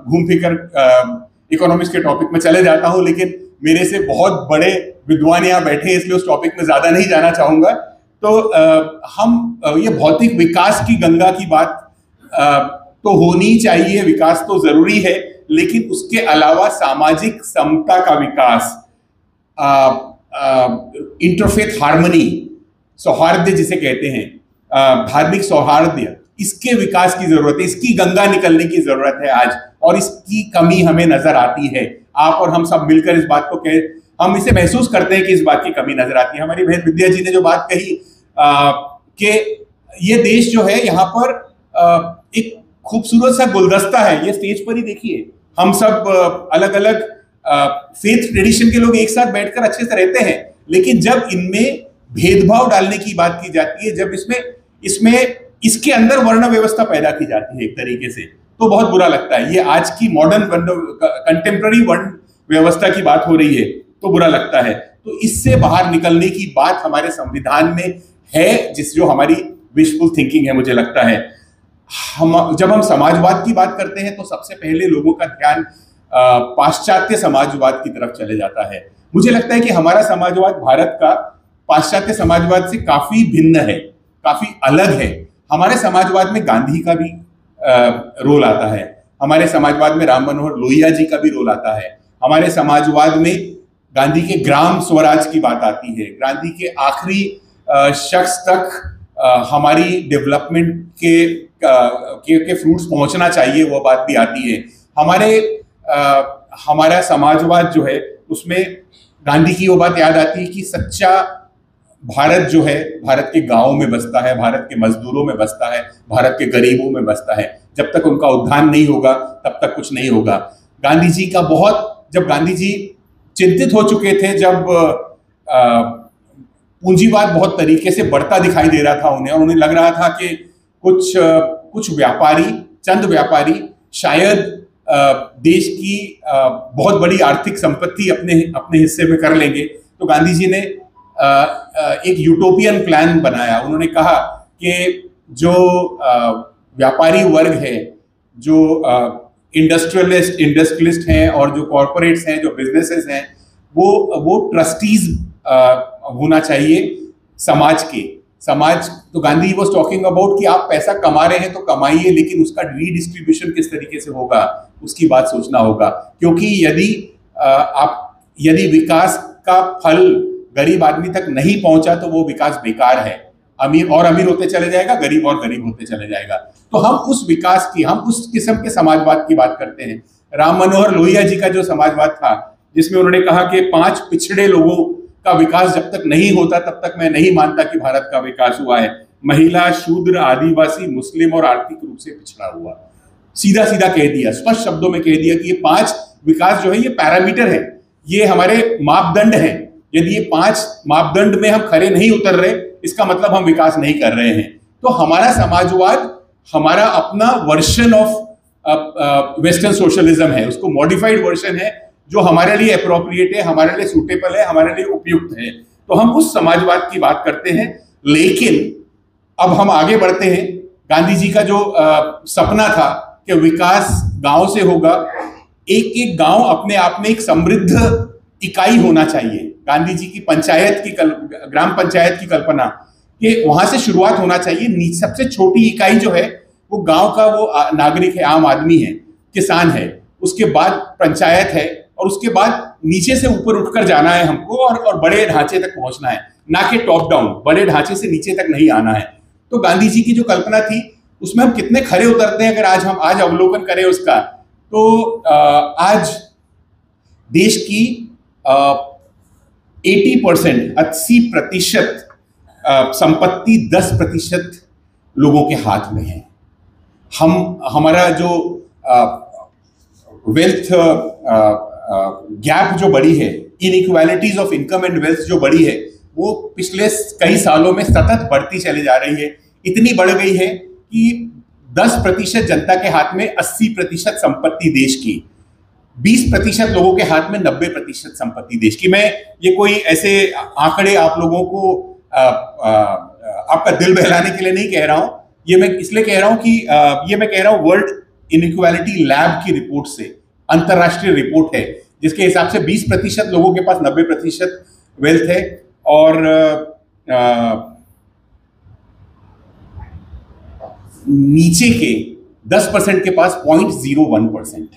Speaker 5: घूम फिर कर इकोनॉमिक्स के टॉपिक में चले जाता हूं, लेकिन मेरे से बहुत बड़े विद्वान यहाँ बैठे हैं, इसलिए उस टॉपिक में ज्यादा नहीं जाना चाहूंगा। तो हम ये भौतिक विकास की गंगा की बात तो होनी चाहिए, विकास तो जरूरी है, लेकिन उसके अलावा सामाजिक समता का विकास, इंटरफेथ हार्मनी, सौहार्द जिसे कहते हैं, धार्मिक सौहार्द, इसके विकास की जरूरत है। इसकी गंगा निकलने की जरूरत है आज, और इसकी कमी हमें नजर आती है। आप और हम सब मिलकर इस बात को हम इसे महसूस करते हैं कि इस बात की कमी नजर आती है। हमारी बहन विद्या जी ने जो बात कही कि ये देश जो है यहाँ पर एक खूबसूरत सा गुलदस्ता है। ये स्टेज पर ही देखिए, हम सब अलग अलग फेथ ट्रेडिशन के लोग एक साथ बैठकर अच्छे से रहते हैं, लेकिन जब इनमें भेदभाव डालने की बात की जाती है, जब इसमें इसके अंदर वर्ण व्यवस्था पैदा की जाती है एक तरीके से, तो बहुत बुरा लगता है। ये आज की मॉडर्न कंटेम्प्ररी वर्ण व्यवस्था की बात हो रही है, तो बुरा लगता है। तो इससे बाहर निकलने की बात हमारे संविधान में है, जो हमारी विशफुल थिंकिंग है, मुझे लगता है। जब हम समाजवाद की बात करते हैं तो सबसे पहले लोगों का ध्यान पाश्चात्य समाजवाद की तरफ चले जाता है। मुझे लगता है कि हमारा समाजवाद भारत का पाश्चात्य समाजवाद से काफी भिन्न है, काफी अलग है। हमारे समाजवाद में गांधी का भी रोल आता है, हमारे समाजवाद में राम मनोहर लोहिया जी का भी रोल आता है, हमारे समाजवाद में गांधी के ग्राम स्वराज की बात आती है, गांधी के आखिरी शख्स तक हमारी डेवलपमेंट के फ्रूट्स पहुंचना चाहिए, वो बात भी आती है। हमारा समाजवाद जो है उसमें गांधी की वो बात याद आती है कि सच्चा भारत जो है भारत के गांवों में बसता है, भारत के मजदूरों में बसता है, भारत के गरीबों में बसता है। जब तक उनका उत्थान नहीं होगा तब तक कुछ नहीं होगा। गांधी जी का जब गांधी जी चिंतित हो चुके थे, जब पूंजीवाद बहुत तरीके से बढ़ता दिखाई दे रहा था उन्हें, और उन्हें लग रहा था कि कुछ व्यापारी, चंद व्यापारी शायद देश की बहुत बड़ी आर्थिक संपत्ति अपने हिस्से में कर लेंगे, तो गांधी जी ने एक यूटोपियन प्लान बनाया। उन्होंने कहा कि जो व्यापारी वर्ग है, जो इंडस्ट्रियलिस्ट हैं और जो कॉरपोरेट्स हैं, जो बिजनेसेस हैं, वो ट्रस्टीज होना चाहिए समाज। तो गांधी वाज टॉकिंग अबाउट कि आप पैसा कमा रहे हैं तो कमाइए, लेकिन उसका रीडिस्ट्रीब्यूशन किस तरीके से होगा उसकी बात सोचना होगा। क्योंकि यदि विकास का फल गरीब आदमी तक नहीं पहुंचा तो वो विकास बेकार है। अमीर और अमीर होते चले जाएगा, गरीब और गरीब होते चले जाएगा। तो हम उस विकास की, हम उस किस्म के समाजवाद की बात करते हैं। राम मनोहर लोहिया जी का जो समाजवाद था, जिसमें उन्होंने कहा कि 5 पिछड़े लोगों का विकास जब तक नहीं होता तब तक मैं नहीं मानता कि भारत का विकास हुआ है। महिला, शूद्र, आदिवासी, मुस्लिम और आर्थिक रूप से पिछड़ा हुआ। सीधा सीधा कह दिया, स्पष्ट शब्दों में कह दिया कि ये 5 विकास जो है ये पैरामीटर है, ये हमारे मापदंड हैं। यदि ये 5 मापदंड में हम खरे नहीं उतर रहे, इसका मतलब हम विकास नहीं कर रहे हैं। तो हमारा समाजवाद हमारा अपना वर्जन ऑफ वेस्टर्न सोशलिज्म है, उसको मॉडिफाइड वर्जन है, जो हमारे लिए अप्रोप्रिएट है, हमारे लिए सूटेबल है, हमारे लिए उपयुक्त है। तो हम उस समाजवाद की बात करते हैं। लेकिन अब हम आगे बढ़ते हैं। गांधी जी का जो सपना था कि विकास गांव से होगा, एक एक गांव अपने आप में एक समृद्ध इकाई होना चाहिए। गांधी जी की ग्राम पंचायत की कल्पना कि वहां से शुरुआत होना चाहिए। सबसे छोटी इकाई जो है वो गांव का वो नागरिक है, आम आदमी है, किसान है, उसके बाद पंचायत है, और उसके बाद नीचे से ऊपर उठकर जाना है हमको, और बड़े ढांचे तक पहुंचना है, ना कि टॉप डाउन, बड़े ढांचे से नीचे तक नहीं आना है। तो गांधी जी की जो कल्पना थी उसमें हम कितने खरे उतरते हैं, अगर आज अवलोकन करें उसका, तो आज देश की 80% संपत्ति 10% लोगों के हाथ में है। हमारा जो वेल्थ गैप जो बढ़ी है, inequalities of income and wealth जो बढ़ी है, वो पिछले कई सालों में सतत बढ़ती चली जा रही है। इतनी बढ़ गई है कि 10% जनता के हाथ में 80% संपत्ति देश की, 20% लोगों के हाथ में 90% संपत्ति देश की। मैं ये कोई ऐसे आंकड़े आप लोगों को आपका दिल बहलाने के लिए नहीं कह रहा हूं, ये मैं इसलिए कह रहा हूं कि ये मैं कह रहा हूं वर्ल्ड इनइक्वालिटी लैब की रिपोर्ट से, अंतरराष्ट्रीय रिपोर्ट है, जिसके हिसाब से 20% लोगों के पास 90% वेल्थ है और नीचे के 10% के पास 0.01%,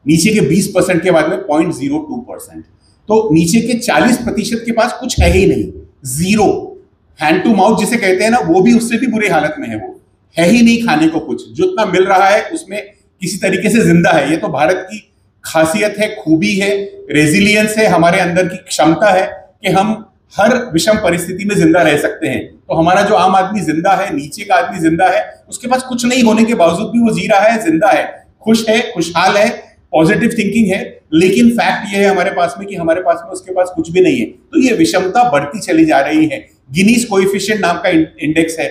Speaker 5: नीचे के 20% के बाद में 0.02%, तो नीचे के 40% के पास कुछ है ही नहीं, जीरो। हैंड टू माउथ जिसे कहते हैं ना, वो भी उससे भी बुरी हालत में है, वो है ही नहीं खाने को कुछ, जितना मिल रहा है उसमें किसी तरीके से जिंदा है। ये तो भारत की खासियत है, खूबी है, रेजिलियंस है, हमारे अंदर की क्षमता है कि हम हर विषम परिस्थिति में जिंदा रह सकते हैं। तो हमारा जो आम आदमी जिंदा है, नीचे का आदमी जिंदा है, उसके पास कुछ नहीं होने के बावजूद भी वो जी रहा है, जिंदा है, खुश है, खुशहाल है, पॉजिटिव थिंकिंग है। लेकिन फैक्ट ये है हमारे पास में कि हमारे पास में उसके पास कुछ भी नहीं है। तो ये विषमता बढ़ती चली जा रही है। गिनीज कोएफिशिएंट नाम का इंडेक्स है,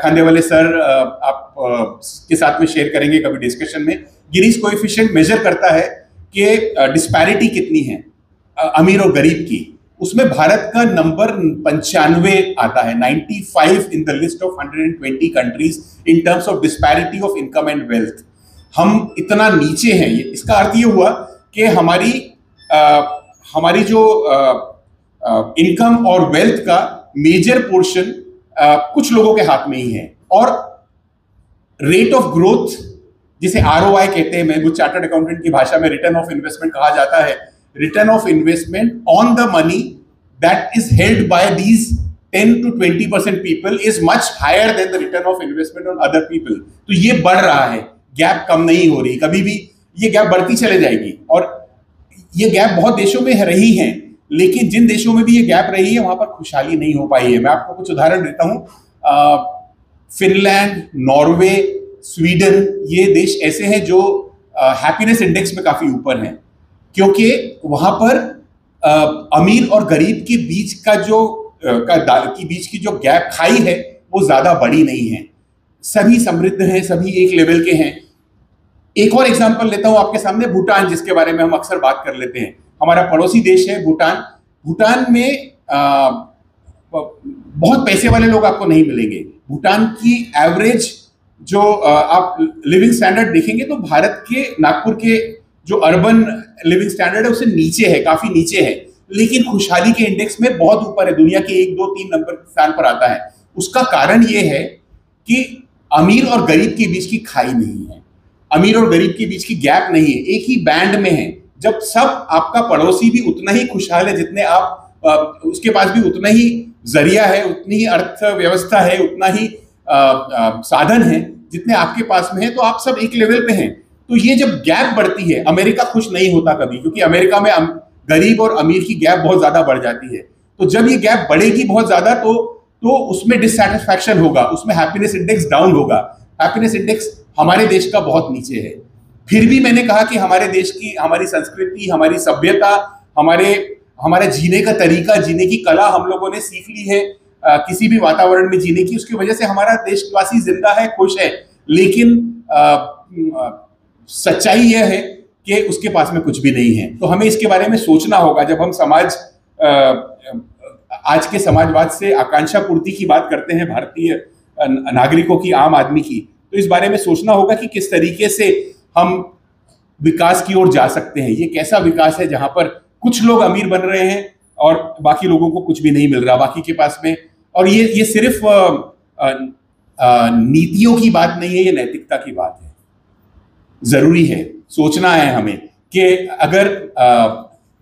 Speaker 5: खांदेवाले सर आप के साथ में शेयर करेंगे कभी डिस्कशन में। गिनीज कोएफिशिएंट मेजर करता है कि डिस्पैरिटी कितनी है अमीर और गरीब की। उसमें भारत का नंबर 95 आता है, 95 in the list of 120 countries in terms of disparity of income and wealth. हम इतना नीचे हैं। इसका अर्थ ये हुआ कि हमारी जो इनकम और वेल्थ का मेजर पोर्शन कुछ लोगों के हाथ में ही है। और रेट ऑफ ग्रोथ जिसे ROI कहते हैं, मैं चार्टर्ड अकाउंटेंट की भाषा में रिटर्न ऑफ इन्वेस्टमेंट कहा जाता है। Return of investment on the money that is held by these 10 to 20% people is much higher than the return of investment on other people. तो ये बढ़ रहा है, गैप कम नहीं हो रही, कभी भी ये गैप बढ़ती चले जाएगी। और ये गैप बहुत देशों में रही है, लेकिन जिन देशों में भी ये गैप रही है वहां पर खुशहाली नहीं हो पाई है। मैं आपको कुछ उदाहरण देता हूं। फिनलैंड, नॉर्वे, स्वीडन, ये देश ऐसे हैं जो हैप्पीनेस इंडेक्स में काफी ऊपर हैं, क्योंकि वहां पर अमीर और गरीब के बीच का बीच की जो गैप खाई है वो ज्यादा बड़ी नहीं है। सभी समृद्ध हैं, सभी एक लेवल के हैं। एक और एग्जांपल लेता हूं आपके सामने, भूटान, जिसके बारे में हम अक्सर बात कर लेते हैं। हमारा पड़ोसी देश है भूटान। भूटान में बहुत पैसे वाले लोग आपको नहीं मिलेंगे। भूटान की एवरेज जो आप लिविंग स्टैंडर्ड देखेंगे तो भारत के नागपुर के जो अर्बन लिविंग स्टैंडर्ड है उससे नीचे है, काफी नीचे है, लेकिन खुशहाली के इंडेक्स में बहुत ऊपर है, दुनिया के 1, 2, 3 नंबर स्थान पर आता है। उसका कारण ये है कि अमीर और गरीब के बीच की खाई नहीं है, अमीर और गरीब के बीच की गैप नहीं है, एक ही बैंड में है। जब सब आपका पड़ोसी भी उतना ही खुशहाल है जितने आप, उसके पास भी उतना ही जरिया है, उतनी ही अर्थव्यवस्था है, उतना ही साधन है जितने आपके पास में है, तो आप सब एक लेवल पे हैं। तो ये जब गैप बढ़ती है, अमेरिका खुश नहीं होता कभी, क्योंकि अमेरिका में गरीब और अमीर की गैप बहुत ज्यादा बढ़ जाती है। तो जब ये गैप बढ़ेगी बहुत ज्यादा तो उसमें डिससैटिस्फैक्शन होगा, उसमें हैप्पीनेस इंडेक्स डाउन होगा। हैप्पीनेस इंडेक्स हमारे देश का बहुत नीचे है। फिर भी मैंने कहा कि हमारे देश की, हमारी संस्कृति, हमारी सभ्यता, हमारे जीने का तरीका, जीने की कला हम लोगों ने सीख ली है किसी भी वातावरण में जीने की। उसकी वजह से हमारा देशवासी जिंदा है, खुश है। लेकिन सच्चाई यह है कि उसके पास में कुछ भी नहीं है। तो हमें इसके बारे में सोचना होगा। जब हम आज के समाजवाद से आकांक्षा पूर्ति की बात करते हैं, भारतीय नागरिकों की, आम आदमी की, तो इस बारे में सोचना होगा कि किस तरीके से हम विकास की ओर जा सकते हैं। ये कैसा विकास है जहां पर कुछ लोग अमीर बन रहे हैं और बाकी लोगों को कुछ भी नहीं मिल रहा, बाकी के पास में। और ये सिर्फ नीतियों की बात नहीं है, ये नैतिकता की बात है। जरूरी है, सोचना है हमें कि अगर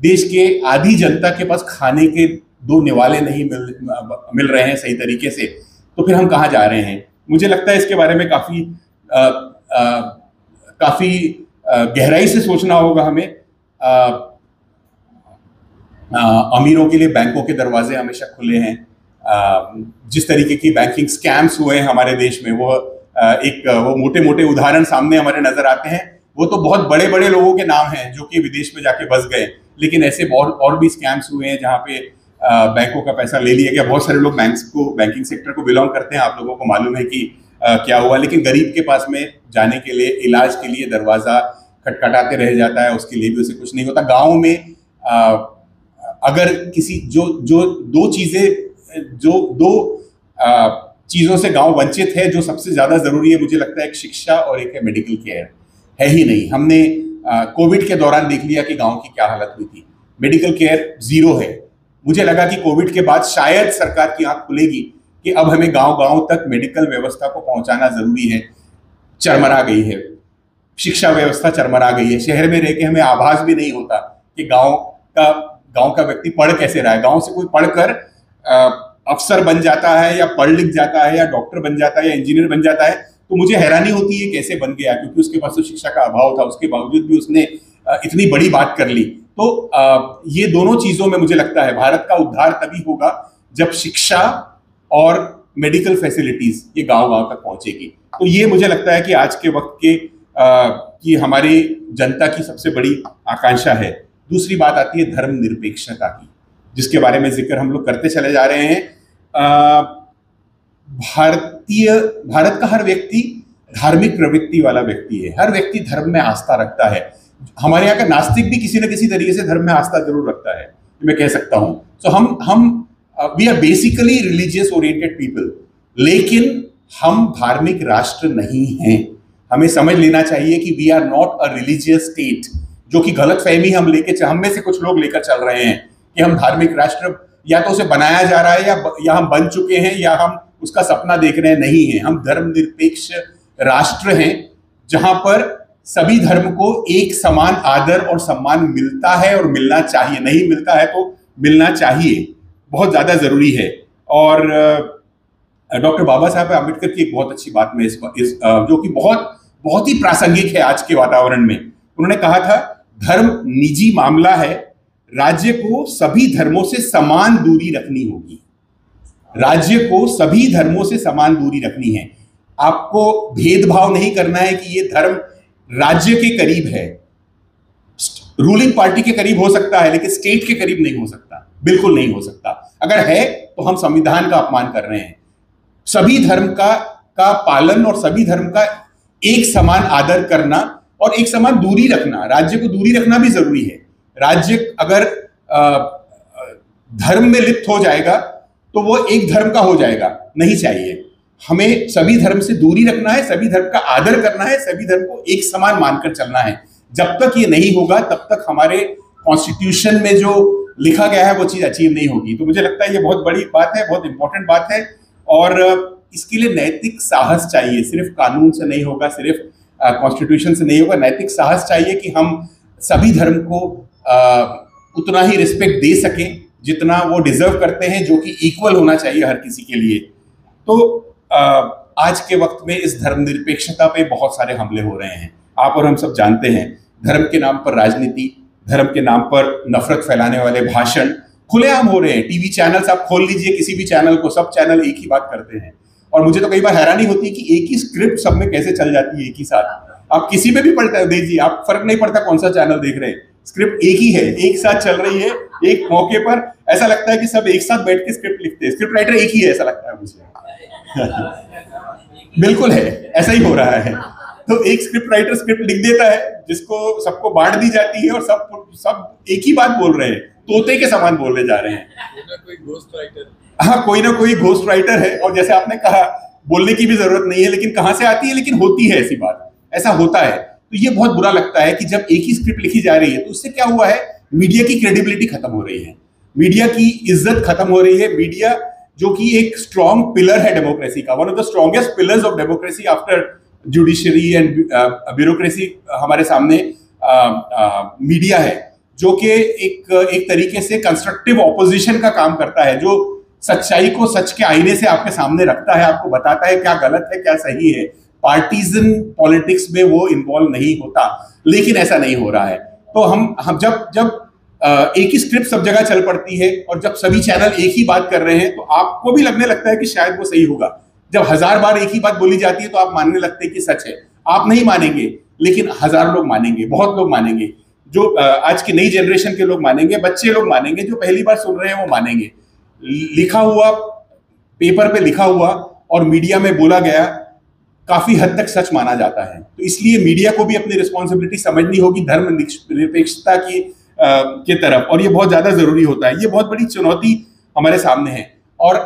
Speaker 5: देश के आधी जनता के पास खाने के 2 निवाले नहीं मिल रहे हैं सही तरीके से, तो फिर हम कहाँ जा रहे हैं। मुझे लगता है इसके बारे में काफी गहराई से सोचना होगा हमें। अमीरों के लिए बैंकों के दरवाजे हमेशा खुले हैं। जिस तरीके की बैंकिंग स्कैम्स हुए हैं हमारे देश में, वो मोटे मोटे उदाहरण सामने हमारे नजर आते हैं। वो तो बहुत बड़े बड़े लोगों के नाम हैं जो कि विदेश में जाके बस गए, लेकिन ऐसे बहुत और भी स्कैम्स हुए हैं जहाँ पे बैंकों का पैसा ले लिया गया। बहुत सारे लोग बैंकिंग सेक्टर को बिलोंग करते हैं। आप लोगों को मालूम है कि क्या हुआ, लेकिन गरीब के पास में जाने के लिए, इलाज के लिए दरवाजा खटखटाते रह जाता है, उसके लिए भी उसे कुछ नहीं होता। गाँव में अगर किसी जो दो चीजों से गांव वंचित है, जो सबसे ज्यादा जरूरी है, मुझे लगता है एक शिक्षा और एक है मेडिकल केयर, है ही नहीं। हमने कोविड के दौरान देख लिया कि गांव की क्या हालत हुई थी। मेडिकल केयर जीरो है। मुझे लगा कि कोविड के बाद शायद सरकार की आंख खुलेगी कि अब हमें गांव तक मेडिकल व्यवस्था को पहुंचाना जरूरी है। चरमरा गई है शिक्षा व्यवस्था, चरमरा गई है। शहर में रह के हमें आभास भी नहीं होता कि गांव का व्यक्ति पढ़ कैसे रहा है। गांव से कोई पढ़कर अफसर बन जाता है या पढ़ लिख जाता है या डॉक्टर बन जाता है या इंजीनियर बन जाता है, तो मुझे हैरानी होती है कैसे बन गया, क्योंकि उसके पास तो शिक्षा का अभाव था। उसके बावजूद भी उसने इतनी बड़ी बात कर ली। तो ये दोनों चीजों में मुझे लगता है भारत का उद्धार तभी होगा जब शिक्षा और मेडिकल फैसिलिटीज ये गांव तक पहुंचेगी। तो ये मुझे लगता है कि आज के वक्त के की हमारी जनता की सबसे बड़ी आकांक्षा है। दूसरी बात आती है धर्मनिरपेक्षता की, जिसके बारे में जिक्र हम लोग करते चले जा रहे हैं। भारत का हर व्यक्ति धार्मिक प्रवृत्ति वाला व्यक्ति है। हर व्यक्ति धर्म में आस्था रखता है। हमारे यहाँ का नास्तिक भी किसी न किसी तरीके से धर्म में आस्था जरूर रखता है, मैं कह सकता हूं। सो हम we are basically religious oriented people, लेकिन हम धार्मिक राष्ट्र नहीं हैं। हमें समझ लेना चाहिए कि we are not a religious state, जो कि गलत फहमी हम में से कुछ लोग लेकर चल रहे हैं कि हम धार्मिक राष्ट्र, या तो उसे बनाया जा रहा है या हम बन चुके हैं या हम उसका सपना देख रहे हैं। नहीं है, हम धर्मनिरपेक्ष राष्ट्र हैं जहां पर सभी धर्म को एक समान आदर और सम्मान मिलता है और मिलना चाहिए। नहीं मिलता है तो मिलना चाहिए, बहुत ज्यादा जरूरी है। और डॉक्टर बाबा साहब आम्बेडकर की एक बहुत अच्छी बात में जो कि बहुत ही प्रासंगिक है आज के वातावरण में। उन्होंने कहा था, धर्म निजी मामला है, राज्य को सभी धर्मों से समान दूरी रखनी होगी। राज्य को सभी धर्मों से समान दूरी रखनी है। आपको भेदभाव नहीं करना है कि ये धर्म राज्य के करीब है, रूलिंग पार्टी के करीब हो सकता है, लेकिन स्टेट के करीब नहीं हो सकता, बिल्कुल नहीं हो सकता। अगर है तो हम संविधान का अपमान कर रहे हैं। सभी धर्म का पालन और सभी धर्म का एक समान आदर करना और एक समान दूरी रखना, राज्य को दूरी रखना भी जरूरी है। राज्य अगर धर्म में लिप्त हो जाएगा तो वो एक धर्म का हो जाएगा, नहीं चाहिए। हमें सभी धर्म से दूरी रखना है, सभी धर्म का आदर करना है, सभी धर्म को एक समान मानकर चलना है। जब तक ये नहीं होगा तब तक हमारे कॉन्स्टिट्यूशन में जो लिखा गया है वो चीज अचीव नहीं होगी। तो मुझे लगता है ये बहुत बड़ी बात है, बहुत इंपॉर्टेंट बात है, और इसके लिए नैतिक साहस चाहिए। सिर्फ कानून से नहीं होगा, सिर्फ कॉन्स्टिट्यूशन से नहीं होगा। नैतिक साहस चाहिए कि हम सभी धर्म को उतना ही रिस्पेक्ट दे सकें जितना वो डिजर्व करते हैं, जो कि इक्वल होना चाहिए हर किसी के लिए। तो आज के वक्त में इस धर्मनिरपेक्षता पे बहुत सारे हमले हो रहे हैं, आप और हम सब जानते हैं। धर्म के नाम पर राजनीति, धर्म के नाम पर नफरत फैलाने वाले भाषण खुलेआम हो रहे हैं। टीवी चैनल्स आप खोल लीजिए, किसी भी चैनल को, सब चैनल एक ही बात करते हैं। और मुझे तो कई बार हैरानी होती है कि एक ही स्क्रिप्ट सब में कैसे चल जाती है एक ही साथ। आप किसी में भी पढ़ते दीजिए, आप फर्क नहीं पड़ता कौन सा चैनल देख रहे हैं, स्क्रिप्ट एक ही है, एक साथ चल रही है। एक मौके पर ऐसा लगता है कि सब एक साथ बैठ के स्क्रिप्ट लिखते हैं, स्क्रिप्ट राइटर एक ही है, ऐसा लगता है मुझे। बिल्कुल है, ऐसा ही हो रहा है। तो एक स्क्रिप्ट राइटर स्क्रिप्ट लिख देता है जिसको सबको बांट दी जाती है और सब एक ही बात बोल रहे हैं, तोते के समान बोलने जा रहे हैं। कोई घोस्ट राइटर, हाँ, कोई ना कोई घोस्ट राइटर है। और जैसे आपने कहा, बोलने की भी जरूरत नहीं है, लेकिन कहां से आती है, लेकिन होती है ऐसी बात, ऐसा होता है। तो ये बहुत बुरा लगता है कि जब एक ही स्क्रिप्ट लिखी जा रही है तो उससे क्या हुआ है, मीडिया की क्रेडिबिलिटी खत्म हो रही है, मीडिया की इज्जत खत्म हो रही है। मीडिया जो कि एक स्ट्रॉन्ग पिलर है डेमोक्रेसी का, one of the strongest pillars of democracy after judiciary end bureaucracy, हमारे सामने मीडिया है, जो कि एक तरीके से कंस्ट्रक्टिव ऑपोजिशन का काम करता है, जो सच्चाई को सच के आईने से आपके सामने रखता है, आपको बताता है क्या गलत है क्या सही है। पार्टीजन पॉलिटिक्स में वो इन्वॉल्व नहीं होता, लेकिन ऐसा नहीं हो रहा है। तो हम जब एक ही स्क्रिप्ट सब जगह चल पड़ती है और जब सभी चैनल एक ही बात कर रहे हैं तो आपको भी लगने लगता है कि शायद वो सही होगा। जब 1000 बार एक ही बात बोली जाती है तो आप मानने लगते हैं कि सच है। आप नहीं मानेंगे, लेकिन 1000 लोग मानेंगे, बहुत लोग मानेंगे, जो आज की नई जनरेशन के लोग मानेंगे, बच्चे लोग मानेंगे, जो पहली बार सुन रहे हैं वो मानेंगे। लिखा हुआ, पेपर पे लिखा हुआ और मीडिया में बोला गया, काफी हद तक सच माना जाता है। तो इसलिए मीडिया को भी अपनी रिस्पॉन्सिबिलिटी समझनी होगी धर्मनिरपेक्षता की के तरफ, और ये बहुत ज्यादा जरूरी होता है। ये बहुत बड़ी चुनौती हमारे सामने है। और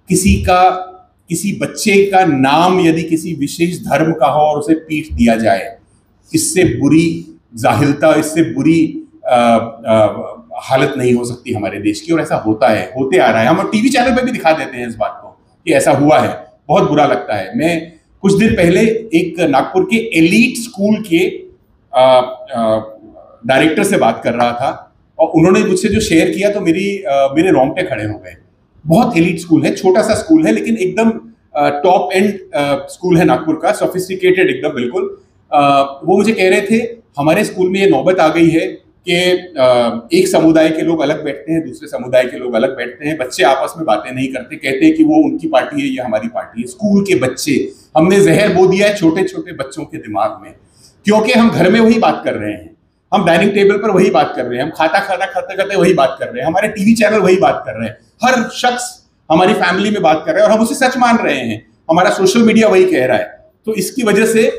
Speaker 5: किसी बच्चे का नाम यदि किसी विशेष धर्म का हो और उसे पीट दिया जाए, इससे बुरी जाहिलता, इससे बुरी हालत नहीं हो सकती हमारे देश की, और ऐसा होता है, होते आ रहा है। हम टीवी चैनल पे भी दिखा देते हैं इस बात को कि ऐसा हुआ है, बहुत बुरा लगता है। मैं कुछ दिन पहले एक नागपुर के एलीट स्कूल के डायरेक्टर से बात कर रहा था, और उन्होंने मुझसे जो शेयर किया तो मेरे रोंगटे खड़े हो गए। बहुत एलीट स्कूल है, छोटा सा स्कूल है, लेकिन एकदम टॉप एंड स्कूल है नागपुर का, सोफिस्टिकेटेड एकदम बिल्कुल। वो मुझे कह रहे थे हमारे स्कूल में ये नौबत आ गई है कि एक समुदाय के लोग अलग बैठते हैं, दूसरे समुदाय के लोग अलग बैठते हैं, बच्चे आपस में बातें नहीं करते, कहते हैं कि वो उनकी पार्टी है, ये हमारी पार्टी है। स्कूल के बच्चे, हमने जहर बो दिया है छोटे छोटे बच्चों के दिमाग में, क्योंकि हम घर में वही बात कर रहे हैं, हम डाइनिंग टेबल पर वही बात कर रहे हैं, हम खाते खाते वही बात कर रहे हैं, हमारे टीवी चैनल वही बात कर रहे हैं, हर शख्स हमारी फैमिली में बात कर रहा है और हम उसे सच मान रहे हैं, हमारा सोशल मीडिया वही कह रहा है। तो इसकी वजह से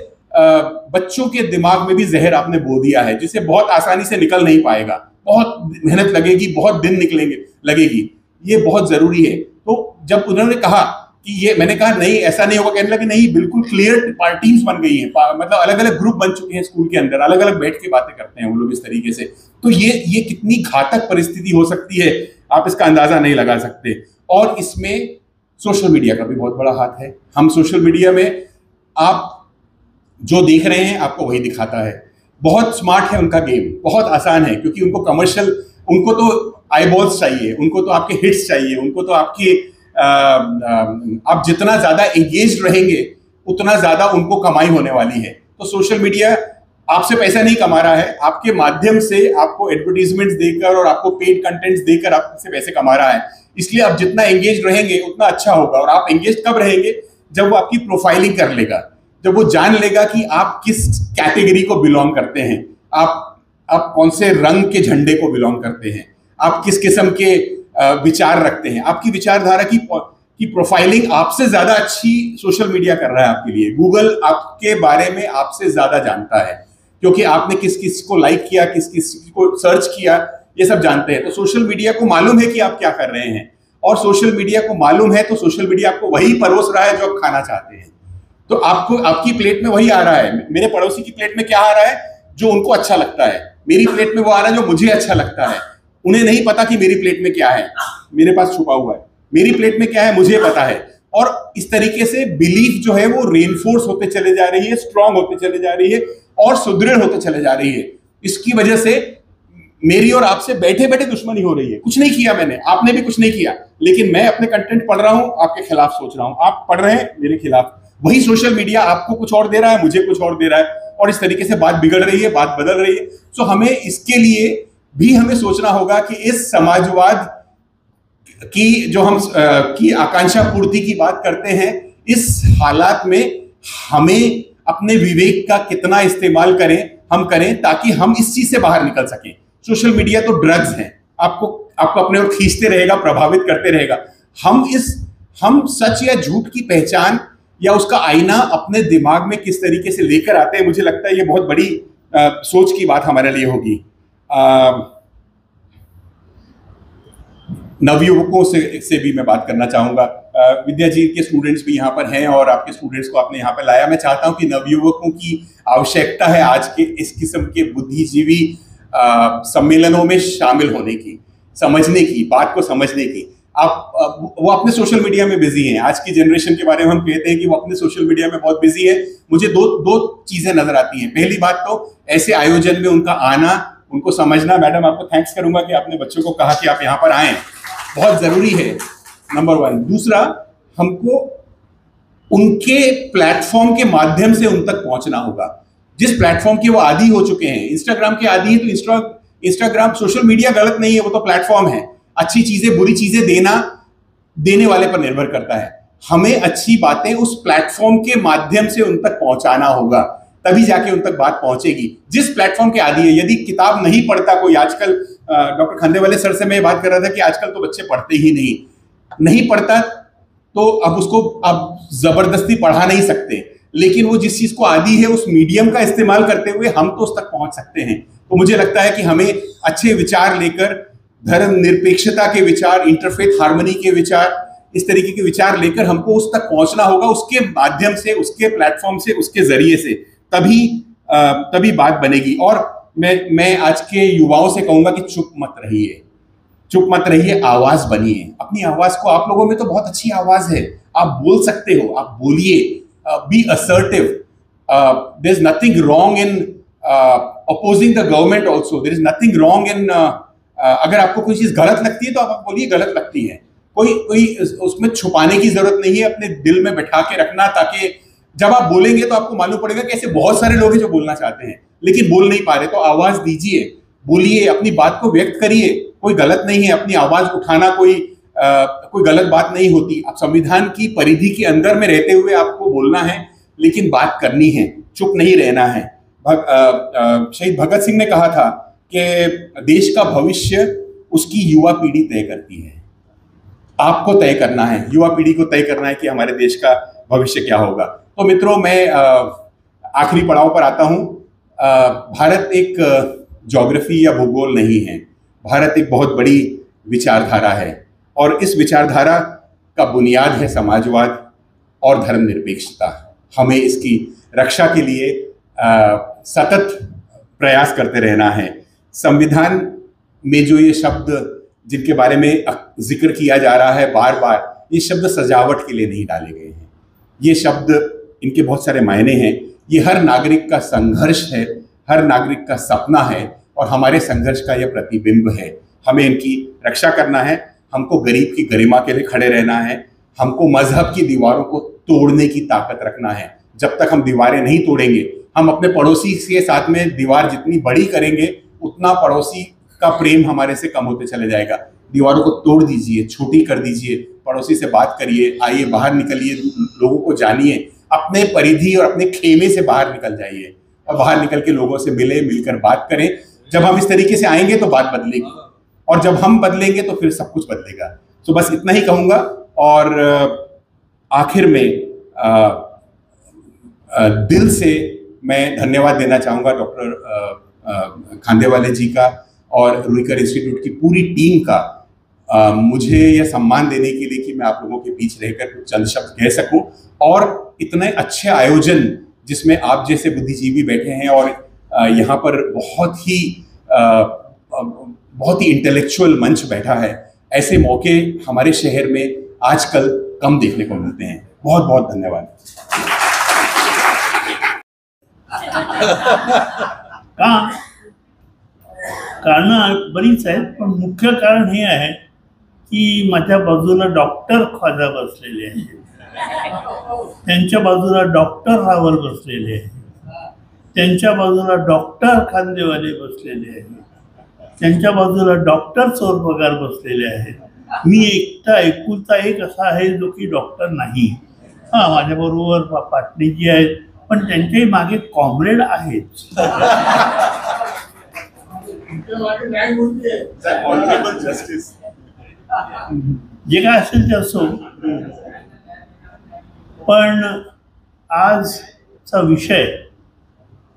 Speaker 5: बच्चों के दिमाग में भी जहर आपने बो दिया है, जिसे बहुत आसानी से निकल नहीं पाएगा, बहुत मेहनत लगेगी, बहुत दिन लगेगी। ये बहुत जरूरी है। तो जब उन्होंने कहा कि ये, मैंने कहा नहीं ऐसा नहीं होगा, कहने लगे नहीं, बिल्कुल क्लियर टीम्स बन गई हैं, मतलब अलग अलग ग्रुप बन चुके हैं स्कूल के अंदर, अलग अलग बैठ के बातें करते हैं वो लोग इस तरीके से। तो ये कितनी घातक परिस्थिति हो सकती है, आप इसका अंदाजा नहीं लगा सकते। और इसमें सोशल मीडिया का भी बहुत बड़ा हाथ है। हम सोशल मीडिया में आप जो देख रहे हैं आपको वही दिखाता है। बहुत स्मार्ट है उनका गेम, बहुत आसान है, क्योंकि उनको कमर्शियल, उनको तो आईबॉल्स चाहिए, उनको तो आपके हिट्स चाहिए, उनको तो आपकी आप जितना ज्यादा एंगेज रहेंगे उतना ज्यादा उनको कमाई होने वाली है। तो सोशल मीडिया आपसे पैसा नहीं कमा रहा है, आपके माध्यम से आपको एडवर्टीजमेंट्स देकर और आपको पेड कंटेंट्स देकर आपसे पैसे कमा रहा है। इसलिए आप जितना एंगेज रहेंगे उतना अच्छा होगा। और आप एंगेज कब रहेंगे? जब वो आपकी प्रोफाइलिंग कर लेगा, जब वो जान लेगा कि आप किस कैटेगरी को बिलोंग करते हैं, आप कौन से रंग के झंडे को बिलोंग करते हैं, आप किस किस्म के विचार रखते हैं। आपकी विचारधारा की प्रोफाइलिंग आपसे ज्यादा अच्छी सोशल मीडिया कर रहा है आपके लिए। गूगल आपके बारे में आपसे ज्यादा जानता है, क्योंकि आपने किस किस को लाइक किया, किस किस को सर्च किया, ये सब जानते हैं। तो सोशल मीडिया को मालूम है कि आप क्या कर रहे हैं, और सोशल मीडिया को मालूम है तो सोशल मीडिया आपको वही परोस रहा है जो आप खाना चाहते हैं। तो आपको आपकी प्लेट में वही आ रहा है। मेरे पड़ोसी की प्लेट में क्या आ रहा है? जो उनको अच्छा लगता है। मेरी प्लेट में वो आ रहा है जो मुझे अच्छा लगता है। उन्हें नहीं पता कि मेरी प्लेट में क्या है, मेरे पास छुपा हुआ है। मेरी प्लेट में क्या है मुझे पता है। और इस तरीके से बिलीफ जो है वो रेनफोर्स होते चले जा रही है, स्ट्रांग होते चले जा रही है और सुदृढ़ होते चले जा रही है। इसकी वजह से मेरी और आपसे बैठे बैठे दुश्मनी हो रही है। कुछ नहीं किया मैंने, आपने भी कुछ नहीं किया, लेकिन मैं अपने कंटेंट पढ़ रहा हूं, आपके खिलाफ सोच रहा हूं, आप पढ़ रहे हैं मेरे खिलाफ। वही सोशल मीडिया आपको कुछ और दे रहा है, मुझे कुछ और दे रहा है, और इस तरीके से बात बिगड़ रही है, बात बदल रही है। तो हमें इसके लिए भी हमें सोचना होगा कि इस समाजवाद की जो हम की आकांक्षा पूर्ति की बात करते हैं, इस हालात में हमें अपने विवेक का कितना इस्तेमाल हम करें ताकि हम इस चीज से बाहर निकल सकें। सोशल मीडिया तो ड्रग्स हैं, आपको अपने ओर खींचते रहेगा, प्रभावित करते रहेगा। हम सच या झूठ की पहचान या उसका आईना अपने दिमाग में किस तरीके से लेकर आते हैं, मुझे लगता है ये बहुत बड़ी सोच की बात हमारे लिए होगी। नवयुवकों से भी मैं बात करना चाहूंगा। विद्या जी के स्टूडेंट्स भी यहाँ पर हैं और आपके स्टूडेंट्स को आपने यहाँ पर लाया। मैं चाहता हूँ कि नवयुवकों की आवश्यकता है आज के इस किस्म के बुद्धिजीवी सम्मेलनों में शामिल होने की, समझने की, बात को समझने की। वो अपने सोशल मीडिया में बिजी हैं। आज की जनरेशन के बारे में हम कहते हैं कि वो अपने सोशल मीडिया में बहुत बिजी है। मुझे दो चीजें नजर आती हैं। पहली बात तो ऐसे आयोजन में उनका आना, उनको समझना। मैडम आपको थैंक्स करूंगा कि आपने बच्चों को कहा कि आप यहाँ पर आएं, बहुत जरूरी है, नंबर 1। दूसरा, हमको उनके प्लेटफॉर्म के माध्यम से उन तक पहुंचना होगा, जिस प्लेटफॉर्म के वो आदी हो चुके हैं। इंस्टाग्राम के आदी है तो इंस्टाग्राम, सोशल मीडिया गलत नहीं है, वो तो प्लेटफॉर्म है। अच्छी चीजें बुरी चीजें देने वाले पर निर्भर करता है। हमें अच्छी बातें उस प्लेटफॉर्म के माध्यम से उन तक पहुंचाना होगा, तभी जाके उन तक बात पहुंचेगी। जिस प्लेटफॉर्म के आदी है, यदि किताब नहीं पढ़ता कोई, आजकल डॉक्टर खंडेवाले सर से मैं बात कर रहा था कि आजकल तो बच्चे पढ़ते ही नहीं पढ़ता, तो अब उसको अब जबरदस्ती पढ़ा नहीं सकते, लेकिन वो जिस चीज को आदी है उस मीडियम का इस्तेमाल करते हुए हम तो उस तक पहुंच सकते हैं। तो मुझे लगता है कि हमें अच्छे विचार लेकर, धर्म निरपेक्षता के विचार, इंटरफेथ हार्मनी के विचार, इस तरीके के विचार लेकर हमको उस तक पहुंचना होगा, उसके माध्यम से, उसके प्लेटफॉर्म से, उसके जरिए से, तभी बात बनेगी। और मैं आज के युवाओं से कहूंगा कि चुप मत रहिए, चुप मत रहिए, आवाज बनिए। अपनी आवाज को, आप लोगों में तो बहुत अच्छी आवाज है, आप बोल सकते हो, आप बोलिए, be assertive. There is nothing wrong in opposing the government also, there is nothing wrong in, अगर आपको कोई चीज गलत लगती है तो आप बोलिए गलत लगती है, कोई उसमें छुपाने की जरूरत नहीं है, अपने दिल में बैठा के रखना, ताकि जब आप बोलेंगे तो आपको मालूम पड़ेगा कि ऐसे बहुत सारे लोग हैं जो बोलना चाहते हैं लेकिन बोल नहीं पा रहे। तो आवाज दीजिए, बोलिए, अपनी बात को व्यक्त करिए, कोई गलत नहीं है, अपनी आवाज उठाना कोई गलत बात नहीं होती। आप संविधान की परिधि के अंदर में रहते हुए आपको बोलना है, लेकिन बात करनी है, चुप नहीं रहना है। शहीद भगत सिंह ने कहा था कि देश का भविष्य उसकी युवा पीढ़ी तय करती है। आपको तय करना है, युवा पीढ़ी को तय करना है कि हमारे देश का भविष्य क्या होगा। तो मित्रों, मैं आखिरी पड़ाव पर आता हूं। भारत एक ज्योग्राफी या भूगोल नहीं है, भारत एक बहुत बड़ी विचारधारा है, और इस विचारधारा का बुनियाद है समाजवाद और धर्मनिरपेक्षता। हमें इसकी रक्षा के लिए सतत प्रयास करते रहना है। संविधान में जो ये शब्द जिनके बारे में जिक्र किया जा रहा है बार बार, ये शब्द सजावट के लिए नहीं डाले गए हैं, ये शब्द, इनके बहुत सारे मायने हैं। ये हर नागरिक का संघर्ष है, हर नागरिक का सपना है, और हमारे संघर्ष का यह प्रतिबिंब है। हमें इनकी रक्षा करना है, हमको गरीब की गरिमा के लिए खड़े रहना है, हमको मजहब की दीवारों को तोड़ने की ताकत रखना है। जब तक हम दीवारें नहीं तोड़ेंगे, हम अपने पड़ोसी के साथ में दीवार जितनी बड़ी करेंगे उतना पड़ोसी का प्रेम हमारे से कम होते चले जाएगा। दीवारों को तोड़ दीजिए, छोटी कर दीजिए, पड़ोसी से बात करिए, आइए बाहर निकलिए, लोगों को जानिए, अपने परिधि और अपने खेमे से बाहर निकल जाइए, और बाहर निकल के लोगों से मिलकर बात करें। जब हम इस तरीके से आएंगे तो बात बदलेगी, और जब हम बदलेंगे तो फिर सब कुछ बदलेगा। तो बस इतना ही कहूँगा, और आखिर में दिल से मैं धन्यवाद देना चाहूँगा डॉक्टर खांडेवाले जी का और रुईकर इंस्टीट्यूट की पूरी टीम का, मुझे यह सम्मान देने के लिए कि मैं आप लोगों के बीच रहकर कुछ चंद शब्द कह सकूं, और इतने अच्छे आयोजन जिसमें आप जैसे बुद्धिजीवी बैठे हैं, और यहाँ पर बहुत ही इंटेलेक्चुअल मंच बैठा है। ऐसे मौके हमारे शहर में आजकल कम देखने को मिलते हैं। बहुत बहुत धन्यवाद।
Speaker 6: कारणं बरीच आहेत, पण मुख्य कारण हे आहे की माझ्या बाजूला डॉक्टर ख्वाजा बसलेले आहेत, त्यांच्या बाजूला डॉक्टर रावल बसलेले आहेत, त्यांच्या बाजूला डॉक्टर खांदेवाले बसलेले आहेत, त्यांच्या बाजूला डॉक्टर चोरपगार बसलेले आहेत. मी एकटा एकुलता एक असा आहे जो की डॉक्टर नाही. हां, माझ्याबरोबर पाटणीजी आहेत, पण त्यांच्याही मागे कॉम्रेड आहेत. जे काय असेल ते असो, पण आजचा विषय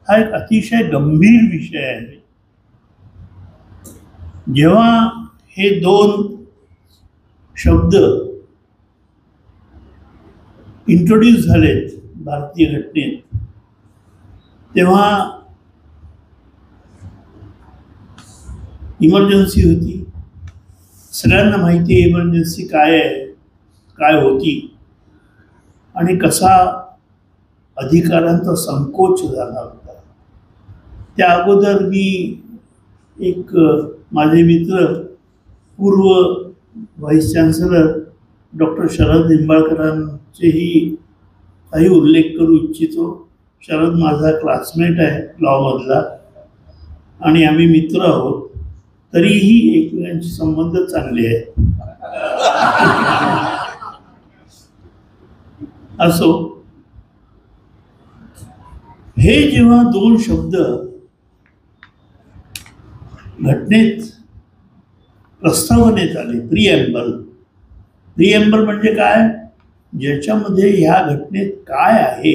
Speaker 6: हा एक अतिशय गंभीर विषय आहे. जेव्हा हे दोन शब्द इंट्रोड्यूस झालेत भारतीय घटनेत, तेव्हा इमर्जन्सी होती. सगळ्यांना माहिती आहे इमर्जन्सी काय आहे, काय होती, आणि कसा अधिकारांचा संकोच झाला होता. त्या अगोदर मी एक माझे मित्र पूर्व व्हाईस चान्सलर डॉक्टर शरद निंबाळकरांचेही काही उल्लेख करू इच्छितो. शरद माझा क्लासमेट आहे लॉमधला, आणि आम्ही मित्र आहोत, तरीही एकमेकांचे संबंध चांगले आहेत. असो, हे जेव्हा दोन शब्द घटनेत प्रस्तावनेत आले, प्रिएम्बल म्हणजे काय, ज्याच्यामध्ये ह्या घटनेत काय आहे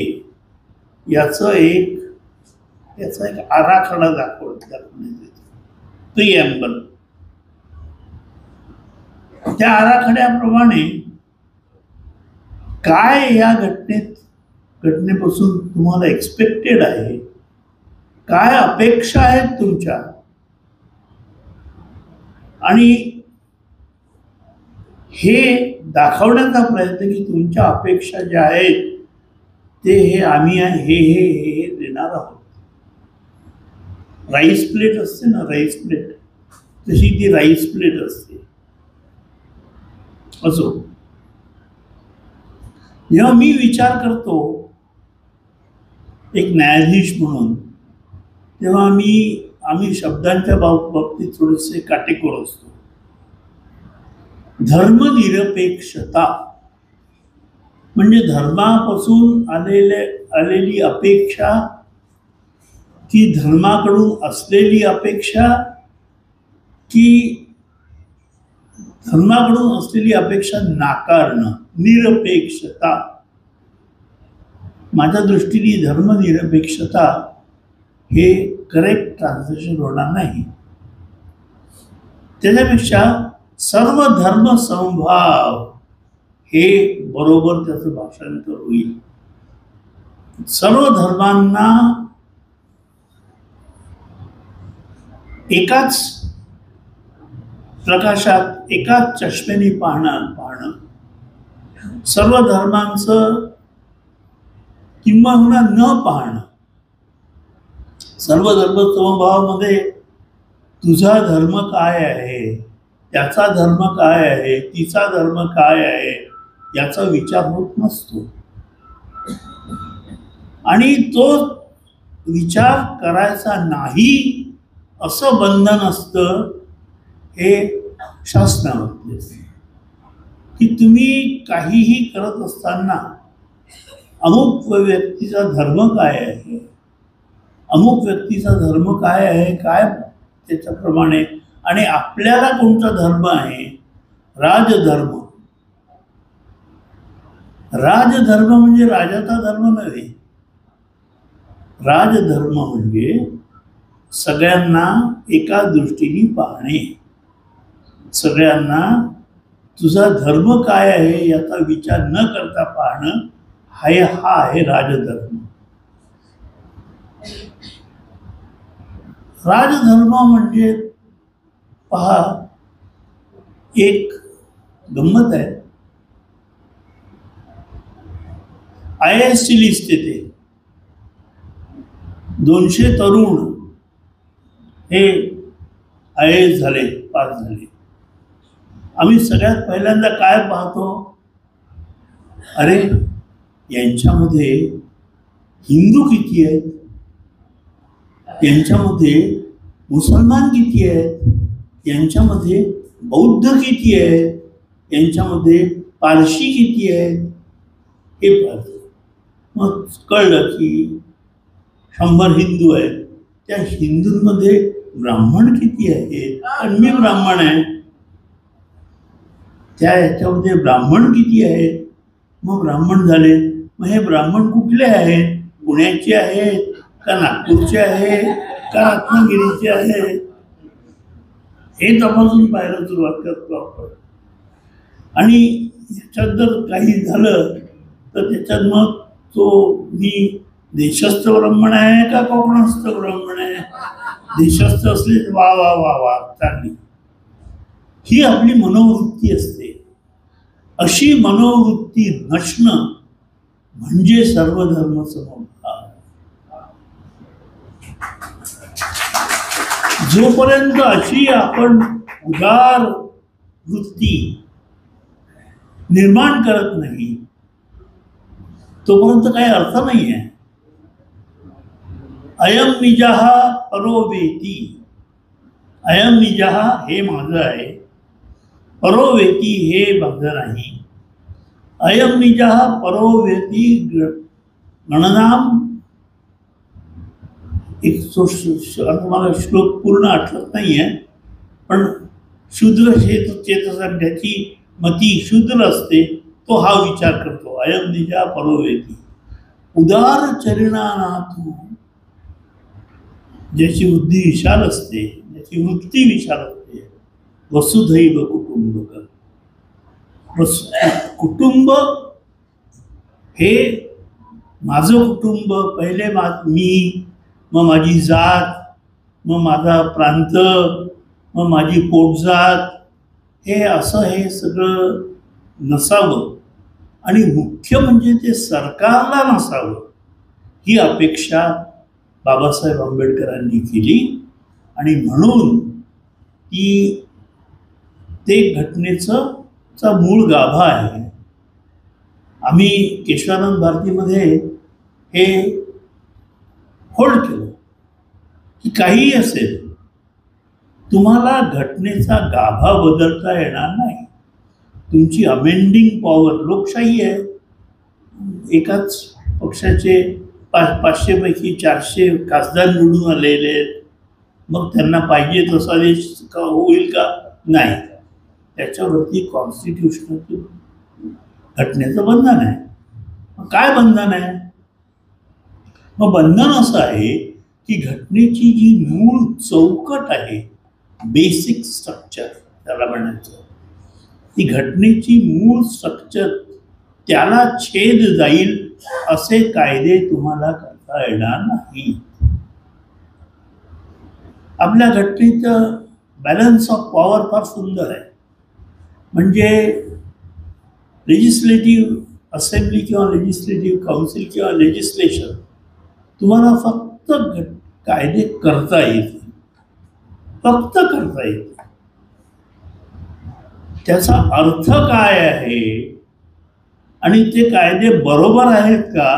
Speaker 6: याचा एक आराखडा दाखवण्यात येतो, प्रिएम्बल. त्या आराखड्याप्रमाणे काय या घटनेपासून तुम्हाला एक्सपेक्टेड आहे, काय अपेक्षा आहेत तुमच्या, आणि हे दाखवण्याचा प्रयत्न की तुमच्या अपेक्षा ज्या आहेत ते हे आम्ही हे देणार आहोत. राईस प्लेट असते ना, राईस प्लेट, तशी ती राईस प्लेट असते. असो, जेव्हा मी विचार करतो एक न्यायाधीश म्हणून, तेव्हा आम्ही शब्दांच्या बाबतीत थोडेसे काटेकोर असतो. धर्मनिरपेक्षता म्हणजे धर्मापासून आलेली अपेक्षा, की धर्माकडून असलेली अपेक्षा, की धर्माकडून असलेली अपेक्षा नाकारणं. निरपेक्षता, माझ्या दृष्टीने धर्मनिरपेक्षता हे करेक्ट ट्रान्सलेशन होणार नाही. त्याच्यापेक्षा सर्व धर्म समभाव हे बरोबर त्याचं भाषांतर होईल. सर्व धर्मांना एकाच प्रकाशात, एकाच चष्म्याने पाहणं, सर्व धर्मांचं किंबहुना न पाहणं. सर्व धर्म समभावामध्ये तुझा धर्म काय आहे, त्याचा धर्म काय आहे, तिचा धर्म काय आहे याचा विचार होत नसतो. आणि तो विचार करायचा नाही असं बंधन असतं हे शासनावरती असते. की तुम्ही काहीही करत असताना अमुक व्यक्तीचा धर्म काय आहे, अमुक व्यक्तीचा धर्म काय आहे, काय त्याच्याप्रमाणे, आणि आपल्याला कोणता धर्म आहे. राजधर्म, राजधर्म म्हणजे राजाचा धर्म नव्हे. राजधर्म म्हणजे सगळ्यांना एका दृष्टीने पाहणे, सगळ्यांना तुझा धर्म काय आहे याचा विचार न करता पाहणं, हा आहे राजधर्म. राजधर्म म्हणजे पहा, एक गंमत आहे. IAS ची लिस्ट येते, 200 तरुण हे IAS झाले, पास झाले. आम्ही सगळ्यात पहिल्यांदा काय पाहतो, अरे यांच्यामध्ये हिंदू किती आहेत, यांच्यामध्ये मुसलमान किती आहेत, यांच्यामध्ये बौद्ध किती आहेत, यांच्यामध्ये पारशी किती आहेत, हे पाहतो. मग कळलं की 100 हिंदू आहेत, त्या हिंदूंमध्ये ब्राह्मण किती आहेत, आणि मी ब्राह्मण आहे, त्या ह्याच्यामध्ये ब्राह्मण किती आहेत. मग ब्राह्मण झाले, मग हे ब्राह्मण कुठले आहेत, पुण्याचे आहेत का नागपूरचे आहेत का रत्नागिरीचे आहेत, हे तपासून पाहायला सुरुवात करतो आपण. आणि ह्याच्यात जर काही झालं तर त्याच्यात मग तो मी देशस्थ ब्राह्मण आहे का कोकणस्थ ब्राह्मण आहे. देशस्थ असले वा वा वा वा चांगली, ही आपली मनोवृत्ती असते. अशी मनोवृत्ती नसणं म्हणजे सर्वधर्म समभाव. जोपर्यंत अशी आपण उदार वृत्ती निर्माण करत नाही तोपर्यंत काही अर्थ नाही आहे. अयम निजः परो वेती, अयम निजः हे माझं आहे, परो वेती हे माझं नाही. अयम निजः परो वेती गणनाम, एक मला श्लोक पूर्ण आठवत नाही आहे, पण शूद्र चेतसक ज्याची मती शूद्र असते तो हा विचार करतो, अयम निजा परोवेती, उदार चरिणानातू. ज्याची बुद्धी विशाल असते, ज्याची वृत्ती विशाल असते, वसुधैव कुटुंबकम. कुटुंब हे माझं कुटुंब, पहिले मी, मग माझी जात, मग माझा प्रांत, मग माझी पोटजात, हे असं हे सगळं नसावं. आणि मुख्य म्हणजे ते सरकारला नसावं, ही अपेक्षा बाबासाहेब आंबेडकरांनी केली. आणि म्हणून की ते घटनेचा मूळ गाभा आहे. आम्ही केशवानंद भारतीमध्ये हे होल्ड केलं की काहीही असेल, तुम्हाला घटनेचा गाभा बदलता येणार नाही. तुमची अमेंडिंग पॉवर, लोकशाही आहे, एकाच पक्षाचे 500 पैकी 400 खासदार निवडून आलेले आहेत, मग त्यांना पाहिजे तसा देश होईल का? नाही. त्याच्यावरती कॉन्स्टिट्यूशनल घटनेचं बंधन आहे. मग काय बंधन आहे? मग बंधन असं आहे की घटनेची जी मूळ चौकट आहे, बेसिक स्ट्रक्चर त्याला म्हणायचं, ती घटनेची मूळ स्ट्रक्चर, त्याला छेद जाईल असे कायदे तुम्हाला करता येणार नाही. आपल्या घटनेचं बॅलन्स ऑफ पॉवर फार सुंदर आहे. म्हणजे लेजिस्लेटिव्ह असेंब्ली किंवा लेजिस्लेटिव्ह काउन्सिल किंवा लेजिस्लेशन, तुम्हाला फक्त कायदे करता येतील, फक्त करता येतील. त्याचा अर्थ काय आहे आणि ते कायदे बरोबर आहेत का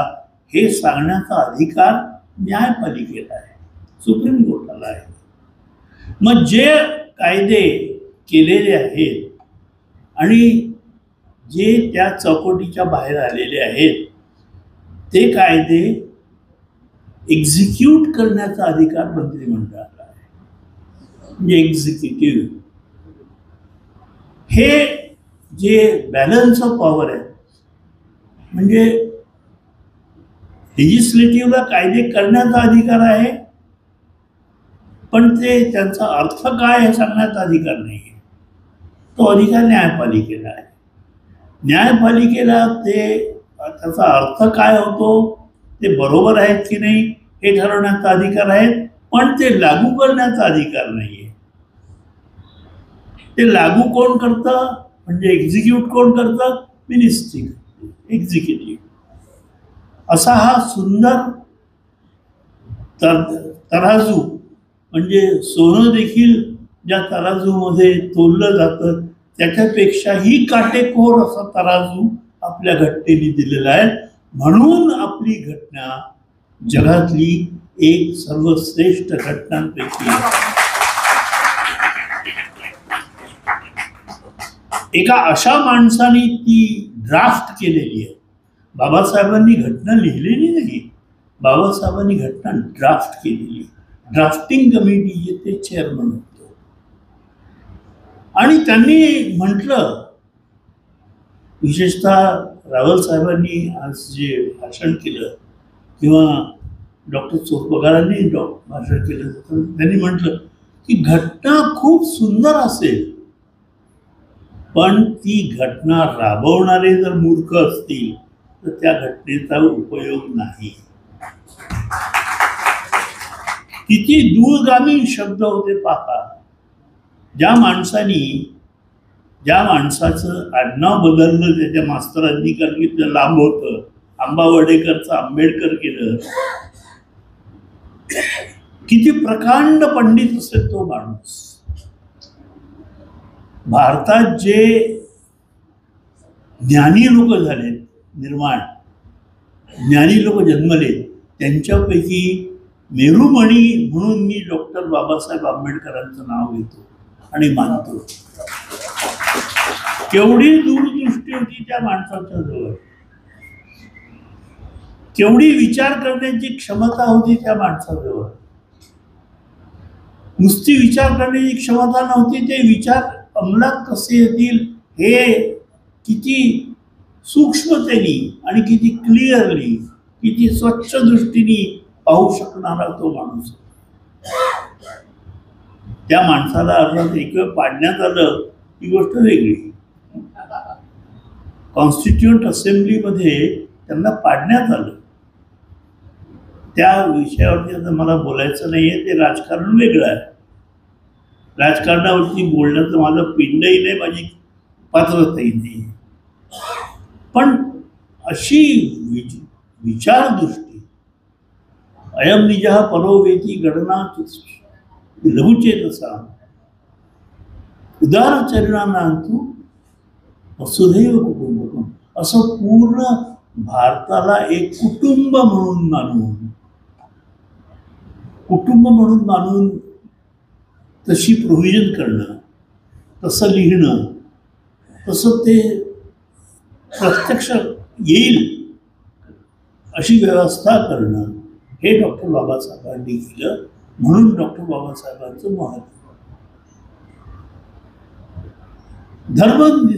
Speaker 6: हे सांगण्याचा अधिकार न्यायपालिकेला आहे, सुप्रीम कोर्टाला आहे. मग जे कायदे केलेले आहेत आणि जे त्या चौकटीच्या बाहेर आलेले आहेत, ते कायदे एक्झिक्यूट करण्याचा अधिकार मंत्रिमंडळाला आहे. म्हणजे एक्झिक्युटिव्ह हे जे बॅलन्स ऑफ पॉवर आहे, म्हणजे लेजिस्लेटिव्हला कायदे करण्याचा अधिकार आहे, पण ते त्यांचा अर्थ काय हे सांगण्याचा अधिकार नाही आहे. तो अधिकार न्यायपालिकेला आहे. न्यायपालिकेला त्याचा अर्थ काय होतो, ते बरोबर आहेत की नाही हे ठरवण्याचा अधिकार आहे, पण ते लागू करण्याचा अधिकार नाही आहे. ते लागू कोण करतं, म्हणजे एक्झिक्यूट कोण करतं? Ministry, executive. असा हा सुंदर तराजू, म्हणजे सोनं देखील ज्या तराजूमध्ये तोललं जातं त्याच्यापेक्षाही काटेकोर असा तराजू आपल्या घटनेने दिलेला आहे. म्हणून आपली घटना जगातली एक सर्वश्रेष्ठ घटनांपैकी एका अशा माणसाने ती ड्राफ्ट केलेली आहे. बाबासाहेबांनी घटना लिहिलेली नाही, बाबासाहेबांनी घटना ड्राफ्ट केलेली. ड्राफ्टिंग कमिटीचे ते चेअरमन होते. आणि त्यांनी म्हटलं, विशेषतः रावल साहेबांनी आज जे भाषण केलं किंवा डॉक्टर चोरपगारांनी भाषण केलं, त्यांनी म्हटलं की घटना खूप सुंदर असेल, पण ती घटना राबवणारे जर मूर्ख असतील तर त्या घटनेचा उपयोग नाही. किती दूरगामी शब्द होते पहा. ज्या माणसाचं आडनाव बदललं त्याच्या मास्तरांनी, कारण की ते लांब होतं, आंबावडेकरचं आंबेडकर केलं. किती प्रकांड पंडित असेल तो माणूस. भारतात जे ज्ञानी लोक झाले निर्माण, ज्ञानी लोक जन्मले, त्यांच्यापैकी मेरुमणी म्हणून मी डॉक्टर बाबासाहेब आंबेडकरांचं नाव घेतो आणि मानतो. केवढी दूरदृष्टी होती त्या माणसाच्या जवळ, केवढी विचार करण्याची क्षमता होती त्या माणसाजवळ. नुसती विचार करण्याची क्षमता नव्हती, ते विचार अंमलात कसे येतील हे किती सूक्ष्मतेने आणि किती क्लिअरली, किती स्वच्छ दृष्टीने पाहू शकणारा तो माणूस. त्या माणसाला अर्थात एक वेळ पाडण्यात आलं ही गोष्ट वेगळी. कॉन्स्टिट्यूंट असेंब्लीमध्ये त्यांना पाडण्यात आलं. त्या विषयावरती आता मला बोलायचं नाहीये, ते राजकारण वेगळं आहे. राजकारणावरती बोलण्याचं माझं पिंडही नाही, माझी पात्रताही नाही. पण अशी विचारदृष्टी, अयम निजः परो वेती गणना लघुचेतसा उदारचरणांतू वसुधैव कुटुंबकम, असं पूर्ण भारताला एक कुटुंब म्हणून मानून तशी प्रोव्हिजन करणं, तसं लिहिणं, तसं ते प्रत्यक्ष येईल अशी व्यवस्था करणं, हे डॉक्टर बाबासाहेबांनी केलं. म्हणून डॉक्टर बाबासाहेबांचं महत्व.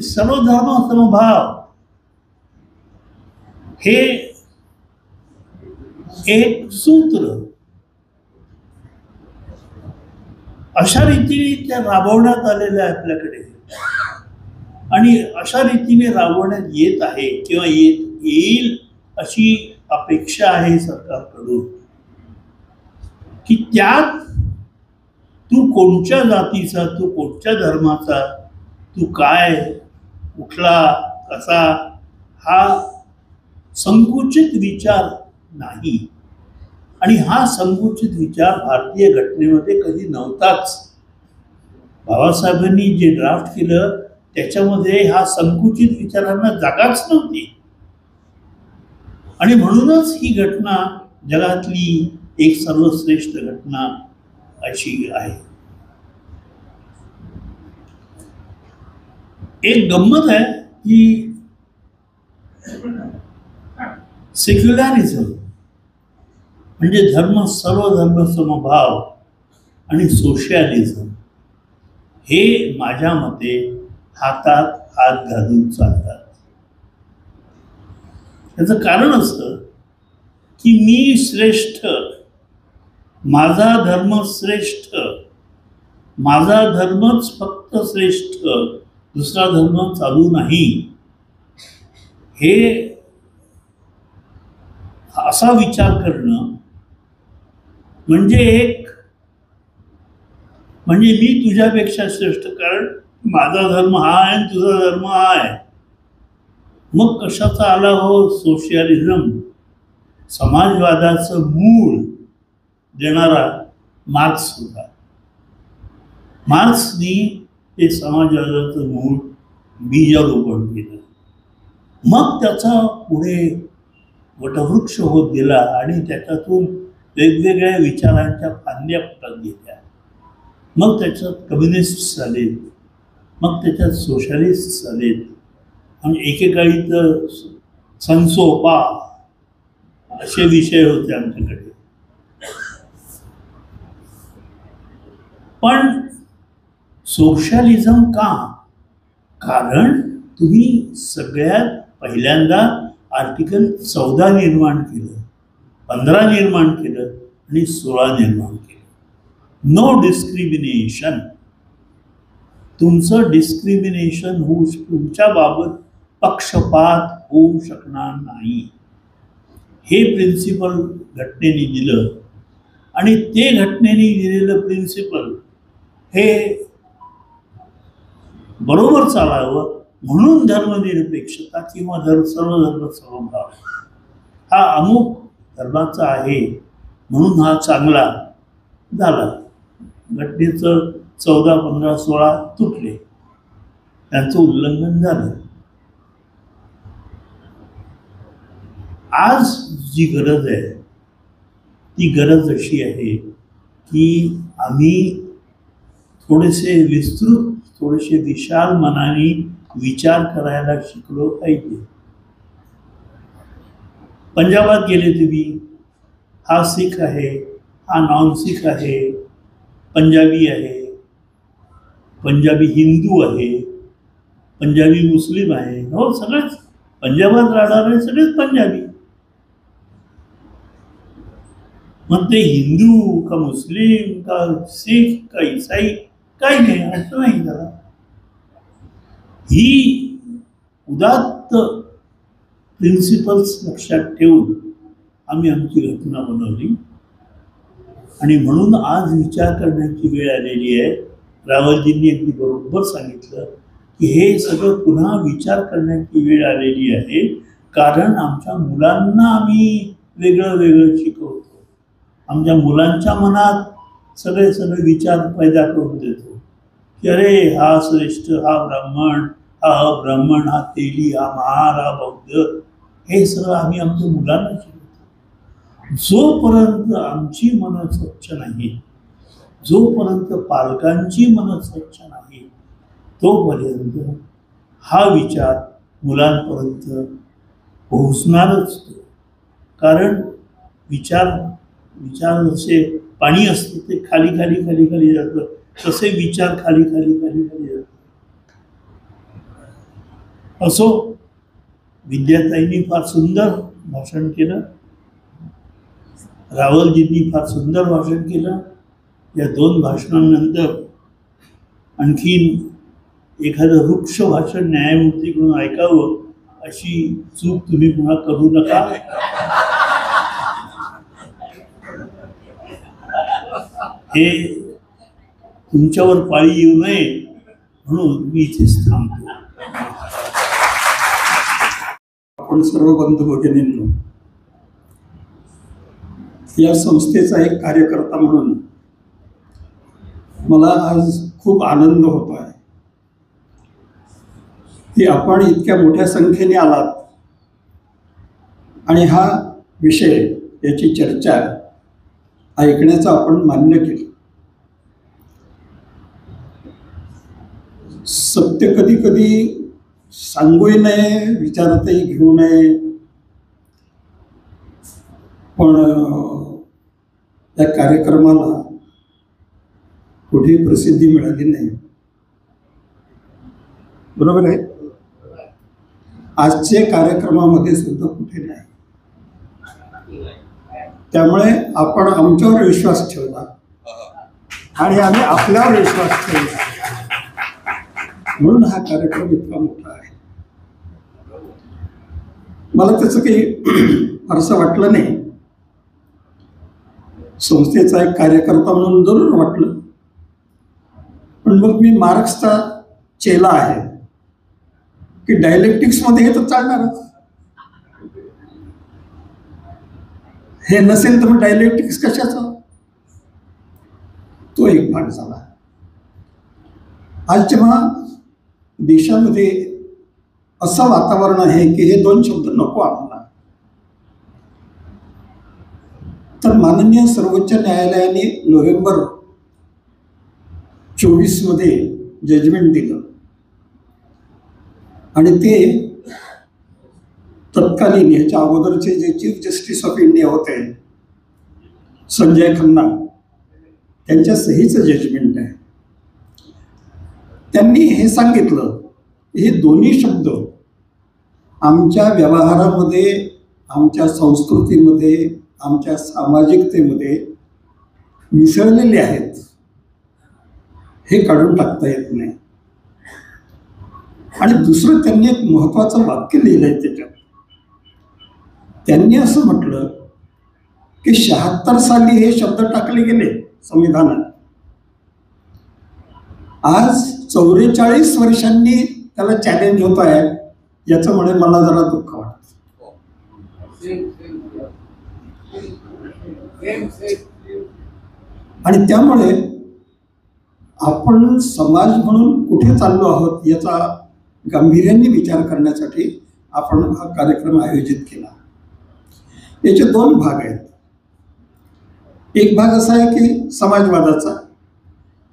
Speaker 6: सर्वधर्म समभाव हे एक सूत्र अशा रीतीने त्या राबवण्यात आलेलं आहे आपल्याकडे, आणि अशा रीतीने राबवण्यात येत आहे किंवा येईल अशी अपेक्षा आहे सरकारकडून, की त्यात तू कोणत्या जातीचा, तू कोणत्या धर्माचा, तू काय, कुठला, कसा, हा संकुचित विचार नाही. आणि हा संकुचित विचार भारतीय घटनेमध्ये कधी नव्हताच. बाबासाहेबांनी जे ड्राफ्ट केलं त्याच्यामध्ये हा संकुचित विचारांना जागाच नव्हती. आणि म्हणूनच ही घटना जगातली एक सर्वश्रेष्ठ घटना अशी आहे. एक गंमत आहे की सेक्युलरिझम म्हणजे सर्व धर्म समभाव आणि सोशलिझम हे माझ्या मते हातात हात घालून चालतात. त्याचं कारण असं की मी श्रेष्ठ, माझा धर्म श्रेष्ठ, माझा धर्मच फक्त श्रेष्ठ, दुसरा धर्म चालू नाही, हे असा विचार करणं म्हणजे मी तुझ्यापेक्षा श्रेष्ठ, कारण माझा धर्म हा आहे आणि तुझा धर्म हा आहे. मग कशाचा आला हो सोशलिझम? समाजवादाचं मूळ देणारा मार्क्स होता. मार्क्सनी ते समाजवादाचं मूळ बीजारोपण केलं. मग त्याचा पुढे वटवृक्ष होत गेला आणि त्याच्यातून वेगवेगळ्या विचारांच्या फांद्या फुटत गेल्या. मग त्याच्यात कम्युनिस्ट झालेत, मग त्याच्यात सोशलिस्ट झालेत, आणि एकेकाळी तर संसोपा असे विषय होते आमच्याकडे. पण सोशलिझम का? कारण तुम्ही सगळ्यात पहिल्यांदा आर्टिकल 14 निर्माण केलं, 15 निर्माण केलं आणि 16 निर्माण केलं. No discrimination. तुमचं डिस्क्रिमिनेशन तुमच्या बाबत पक्षपात होऊ शकणार नाही, हे प्रिन्सिपल घटनेने दिलं. आणि ते घटनेने दिलेलं प्रिन्सिपल हे बरोबर चालावं म्हणून धर्मनिरपेक्षता किंवा सर्व धर्म समभाव हा अमुक धर्माचा आहे म्हणून हा चांगला झाला. घटनेचं 14, 15, 16 तुटले, त्यांचं उल्लंघन झालं. आज जी गरज आहे ती गरज अशी आहे की आम्ही थोडेसे विस्तृत, थोडेसे विशाल मनाने विचार करायला शिकलो पाहिजे. पंजाबात गेले तुम्ही, हा सिख आहे, हा नॉन सिख आहे, पंजाबी आहे, पंजाबी हिंदू आहे, पंजाबी मुस्लिम आहे, हो सगळेच पंजाबात राहणारे सगळेच पंजाबी. मग ते हिंदू का मुस्लिम का सिख का इसाई काही नाही, अर्थ नाही त्याला. ही उदात्त प्रिन्सिपल्स लक्षात ठेवून आम्ही आमची घटना बनवली. आणि म्हणून आज विचार करण्याची वेळ आलेली आहे. रावलजींनी अगदी बरोबर सांगितलं की हे सगळं पुन्हा विचार करण्याची वेळ आलेली आहे, कारण आमच्या मुलांना आम्ही वेगळं वेगळं शिकवतो. आमच्या मुलांच्या मनात सगळे सगळे विचार पैदा करून देतो की अरे हा श्रेष्ठ, हा ब्राह्मण, हा अब्राह्मण, हा तेली, हा महार, हा बौद्ध. हे सगळं आम्ही आमच्या मुलांना शिकवतो. जोपर्यंत आमची मनं स्वच्छ नाही, जोपर्यंत पालकांची मनं स्वच्छ नाही, तोपर्यंत हा विचार मुलांपर्यंत पोहोचणारच तो. कारण विचार जसे पाणी असतं ते खाली खाली खाली खाली जातं, तसे विचार खाली खाली खाली खाली जातात. असो, विद्याताईंनी फार सुंदर भाषण केलं, रावलजींनी फार सुंदर भाषण केलं. या दोन भाषणांनंतर आणखीन एखादं वृक्ष भाषण न्यायमूर्तीकडून ऐकावं अशी चूक तुम्ही पुन्हा करू नका. हे तुमच्यावर पाळी येऊ नये म्हणून मी इथेच थांबतो.
Speaker 7: आपण सर्व बंधू भगिनींनो, या संस्थेचा एक कार्यकर्ता म्हणून मला आज खूप आनंद होतो आहे की आपण इतक्या मोठ्या संख्येने आलात आणि हा विषय, याची चर्चा ऐकण्याचं आपण मान्य केलं. सत्य कधी कधी सांगूही नये, विचारातही घेऊ नये, पण या कार्यक्रमाला कुठेही प्रसिद्धी मिळाली नाही. बरोबर आहे. आजच्या कार्यक्रमामध्ये सुद्धा कुठे नाही. त्यामुळे आपण आमच्यावर विश्वास ठेवला आणि आम्ही आपल्यावर विश्वास ठेवला, म्हणून हा कार्यक्रम इतका मोठा आहे. मला त्याचं काही फारसं वाटलं नाही. संस्थेचा एक कार्यकर्ता म्हणून जरूर वाटलं, पण मग मी मार्क्सचा चेला आहे की डायलेक्टिक्समध्ये हे तर चालणारच. हे नसेल तर मग डायलेक्टिक्स कशाचं? तो एक भाग झाला. आज जेव्हा देशामध्ये असं वातावरण आहे की हे दोन शब्द नको आम्हाला, तर माननीय सर्वोच्च न्यायालयाने नोव्हेंबर 24 मध्ये जजमेंट दिलं आणि ते तत्कालीन, ह्याच्या अगोदरचे जे चीफ जस्टिस ऑफ इंडिया होते संजय खन्ना, त्यांच्या सहीचं जजमेंट आहे. त्यांनी हे सांगितलं हे दोन्ही शब्द आमच्या व्यवहारामध्ये, आमच्या संस्कृतीमध्ये, आमच्या सामाजिकतेमध्ये मिसळलेले आहेत, हे काढून टाकता येत नाही. आणि दुसरं त्यांनी एक महत्त्वाचं वाक्य लिहिलंय त्याच्यात. त्यांनी असं म्हटलं की 76 साली हे शब्द टाकले गेले संविधानात. आज 44 वर्षांनी त्याला चॅलेंज होत आहे, याच्यामुळे मला जरा दुःख वाटतं. आणि त्यामुळे आपण समाज म्हणून कुठे चाललो आहोत याचा गांभीर्याने विचार करण्यासाठी आपण हा कार्यक्रम आयोजित केला. याचे दोन भाग आहेत. एक भाग असा आहे की समाजवादाचा.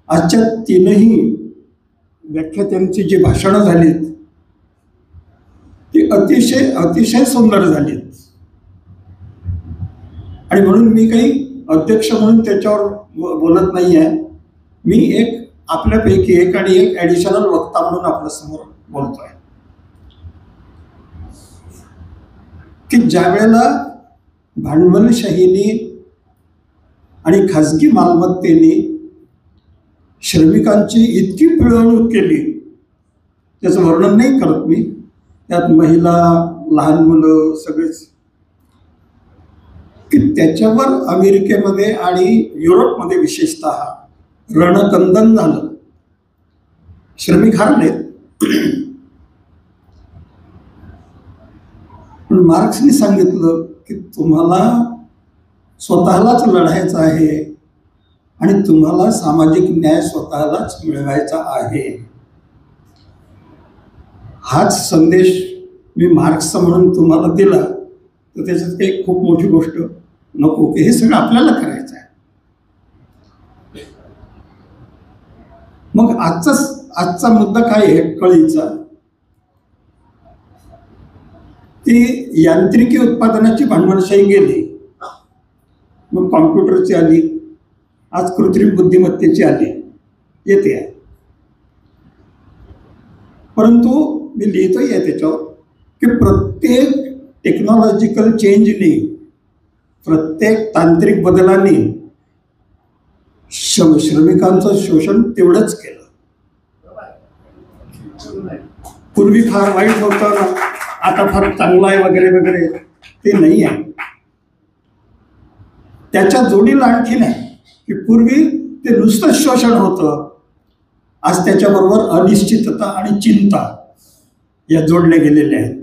Speaker 7: आजच्या तीनही व्याख्यात्यांची जी भाषणं झालीत ती अतिशय अतिशय सुंदर झालीत. आणि म्हणून मी काही अध्यक्ष म्हणून त्याच्यावर बोलत नाही आहे. मी एक आपल्यापैकी एक आणि एक ॲडिशनल वक्ता म्हणून आपल्यासमोर बोलतोय. की ज्या वेळेला भांडवलशाहीने आणि खाजगी मालमत्तेने श्रमिकांची इतकी पिळवणूक केली, त्याचं वर्णन नाही करत मी, त्यात महिला, लहान मुलं सगळेच, की त्याच्यावर अमेरिकेमध्ये आणि युरोपमध्ये विशेषतः रणकंदन झालं. श्रमिक हारले. पण मार्क्सने सांगितलं की तुम्हाला स्वतःलाच लढायचं आहे आणि तुम्हाला सामाजिक न्याय स्वतःलाच मिळवायचा आहे. हाच संदेश मी मार्क्सचा म्हणून तुम्हाला दिला तर त्याच्यात काही खूप मोठी गोष्ट नको, की हे सगळं आपल्याला करायचं आहे. मग आजचा मुद्दा काय आहे कळीचा, ती यांत्रिकी उत्पादनाची भांडवलशाही गेली, मग कॉम्प्युटरची आली, आज कृत्रिम बुद्धिमत्तेची आली, येते आहे. परंतु मी लिहितोय आहे त्याच्यावर की प्रत्येक टेक्नॉलॉजिकल चेंजने, प्रत्येक तांत्रिक बदलाने श्रमिकांचं शोषण तेवढंच केलं. पूर्वी फार वाईट होतं, आता फार चांगलं आहे वगैरे वगैरे, ते नाही आहे. त्याच्या जोडीला आणखी नाही की पूर्वी ते नुसतं शोषण होतं, आज त्याच्याबरोबर अनिश्चितता आणि चिंता या जोडल्या गेलेल्या आहेत.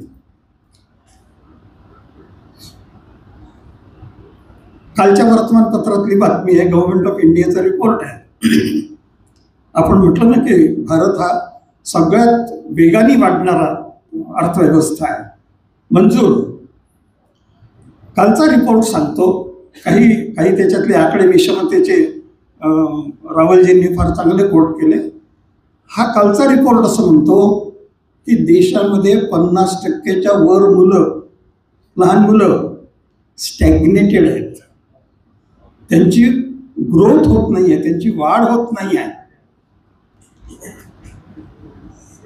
Speaker 7: कालच्या वर्तमानपत्रातली बातमी आहे, गव्हर्नमेंट ऑफ इंडियाचा रिपोर्ट आहे. आपण म्हटलं ना की भारत हा सगळ्यात वेगाने वाढणारा अर्थव्यवस्था आहे, मंजूर. कालचा रिपोर्ट सांगतो, काही त्याच्यातले आकडे विषमतेचे रावलजींनी फार चांगले कोट केले. हा कालचा रिपोर्ट असं म्हणतो की देशामध्ये 50%च्या वर मुलं, लहान मुलं स्टॅग्नेटेड आहेत. त्यांची ग्रोथ होत नाही आहे, त्यांची वाढ होत नाही आहे.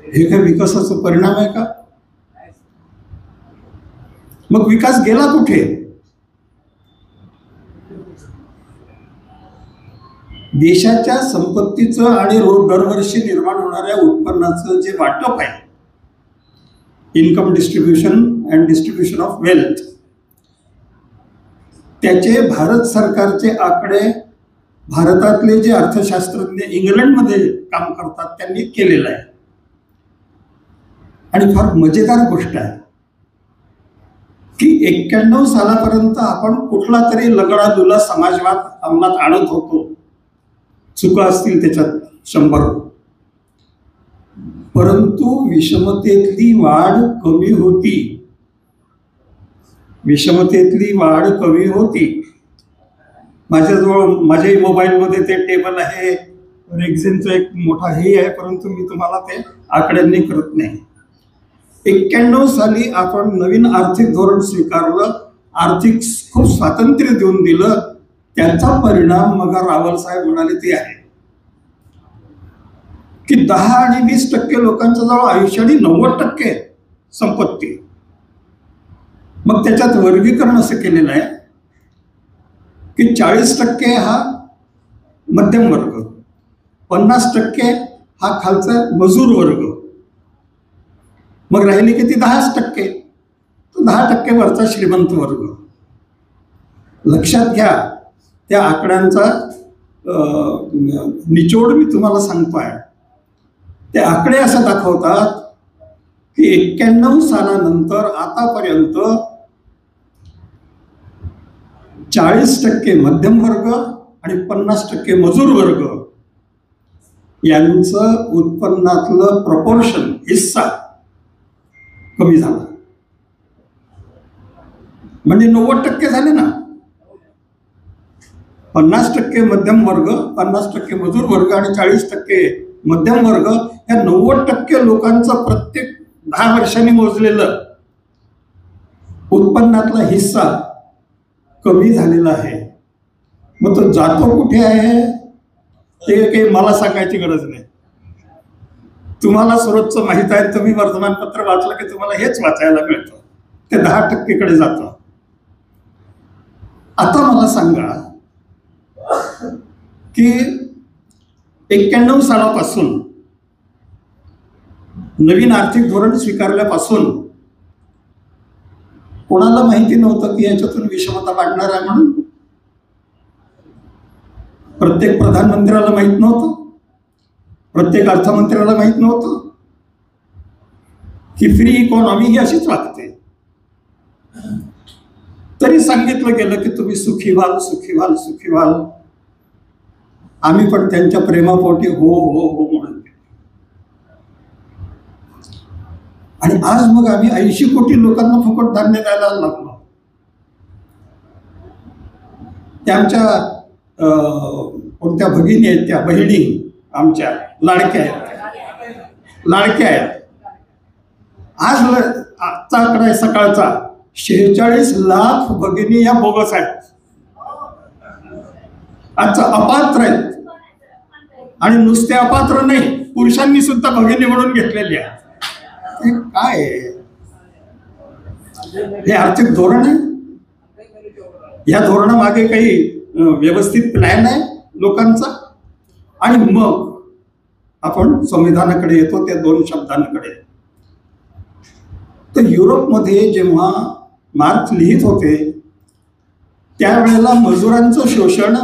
Speaker 7: हे काय विकासाचा परिणाम आहे का? मग विकास गेला कुठे? देशाच्या संपत्तीचं आणि दरवर्षी निर्माण होणाऱ्या उत्पन्नाचं जे वाटप आहे, income distribution and distribution of wealth, त्याचे भारत सरकारचे आकडे भारतातले जे अर्थशास्त्रज्ञ इंग्लंडमध्ये काम करतात त्यांनी केलेलं आहे. आणि फार मजेदार गोष्ट आहे की 91 सालापर्यंत आपण कुठला तरी लगडालुला समाजवाद अंमलात आणत होतो. चुका असतील त्याच्यात 100, परंतु विषमतेतली वाढ कमी होती. विषमतेतली वाढ कमी होती. माझ्याजवळ माझ्याही मोबाईलमध्ये ते टेबल आहे, रेक्झिनचं एक मोठा हे आहे, परंतु मी तुम्हाला ते आकड्यांनी करत नाही. 91 साली आपण नवीन आर्थिक धोरण स्वीकारलं, आर्थिक खूप स्वातंत्र्य देऊन दिलं. त्याचा परिणाम मग रावल साहेब म्हणाले ते आहे की 10 आणि 20% लोकांच्या जवळ आयुष्य आणि 90% संपत्ती. मग त्याच्यात वर्गीकरण असं केलेलं आहे की 40% हा मध्यम वर्ग, 50% हा खालचा मजूर वर्ग, मग राहिली किती 10%, तो 10% वरचा श्रीमंत वर्ग. लक्षात घ्या, त्या आकड्यांचा निचोड मी तुम्हाला सांगतो आहे. ते आकडे असं दाखवतात की 91 सालानंतर आतापर्यंत 40% मध्यम वर्ग आणि 50% मजूर वर्ग यांचं उत्पन्नातलं प्रपोर्शन, हिस्सा कमी झाला. म्हणजे 90% झाले ना. 50% मध्यम वर्ग, 50% मजूर वर्ग आणि 40% मध्यम वर्ग, या 90% लोकांचं प्रत्येक 10 वर्षांनी मोजलेलं उत्पन्नातला हिस्सा कमी झालेला आहे. मग तो जातो कुठे आहे ते काही मला सांगायची गरज नाही. तुम्हाला सर्वोच्च माहित आहे. तुम्ही वर्तमानपत्र वाचलं की तुम्हाला हेच वाचायला मिळतं. ते 10% जातं. आता मला सांगा की 91 सालापासून नवीन आर्थिक धोरण स्वीकारल्यापासून कोणाला माहिती नव्हतं की याच्यातून विषमता वाढणार आहे म्हणून? प्रत्येक प्रधानमंत्र्याला माहित नव्हतं, प्रत्येक अर्थमंत्र्याला माहित नव्हतं की फ्री इकॉनॉमी ही अशीच वागते. तरी सांगितलं गेलं की तुम्ही सुखी व्हाल, सुखी व्हाल, सुखी व्हाल. आम्ही पण त्यांच्या प्रेमापोटी हो हो हो म्हणून. आणि आज मग आम्ही 80 कोटी लोकांना फुकट धान्य द्यायला लागलो. त्या आमच्या कोणत्या भगिनी आहेत, त्या बहिणी आमच्या लाडक्या आहेत, लाडक्या आहेत. आज आजचा आकडा आहे सकाळचा, 46 लाख भगिनी या बोगस आहेत, आजचा अपात्र आहेत. आणि नुसते अपात्र नाही, पुरुषांनी सुद्धा भगिनी म्हणून घेतलेली आहे. हे काय आहे? हे आर्थिक धोरण आहे? या धोरणामागे काही व्यवस्थित प्लॅन आहे लोकांचा? आणि मग आपण संविधानाकडे येतो, त्या 2 शब्दांकडे. तर युरोपमध्ये जेव्हा मार्क्स लिहित होते त्यावेळेला मजुरांचं शोषण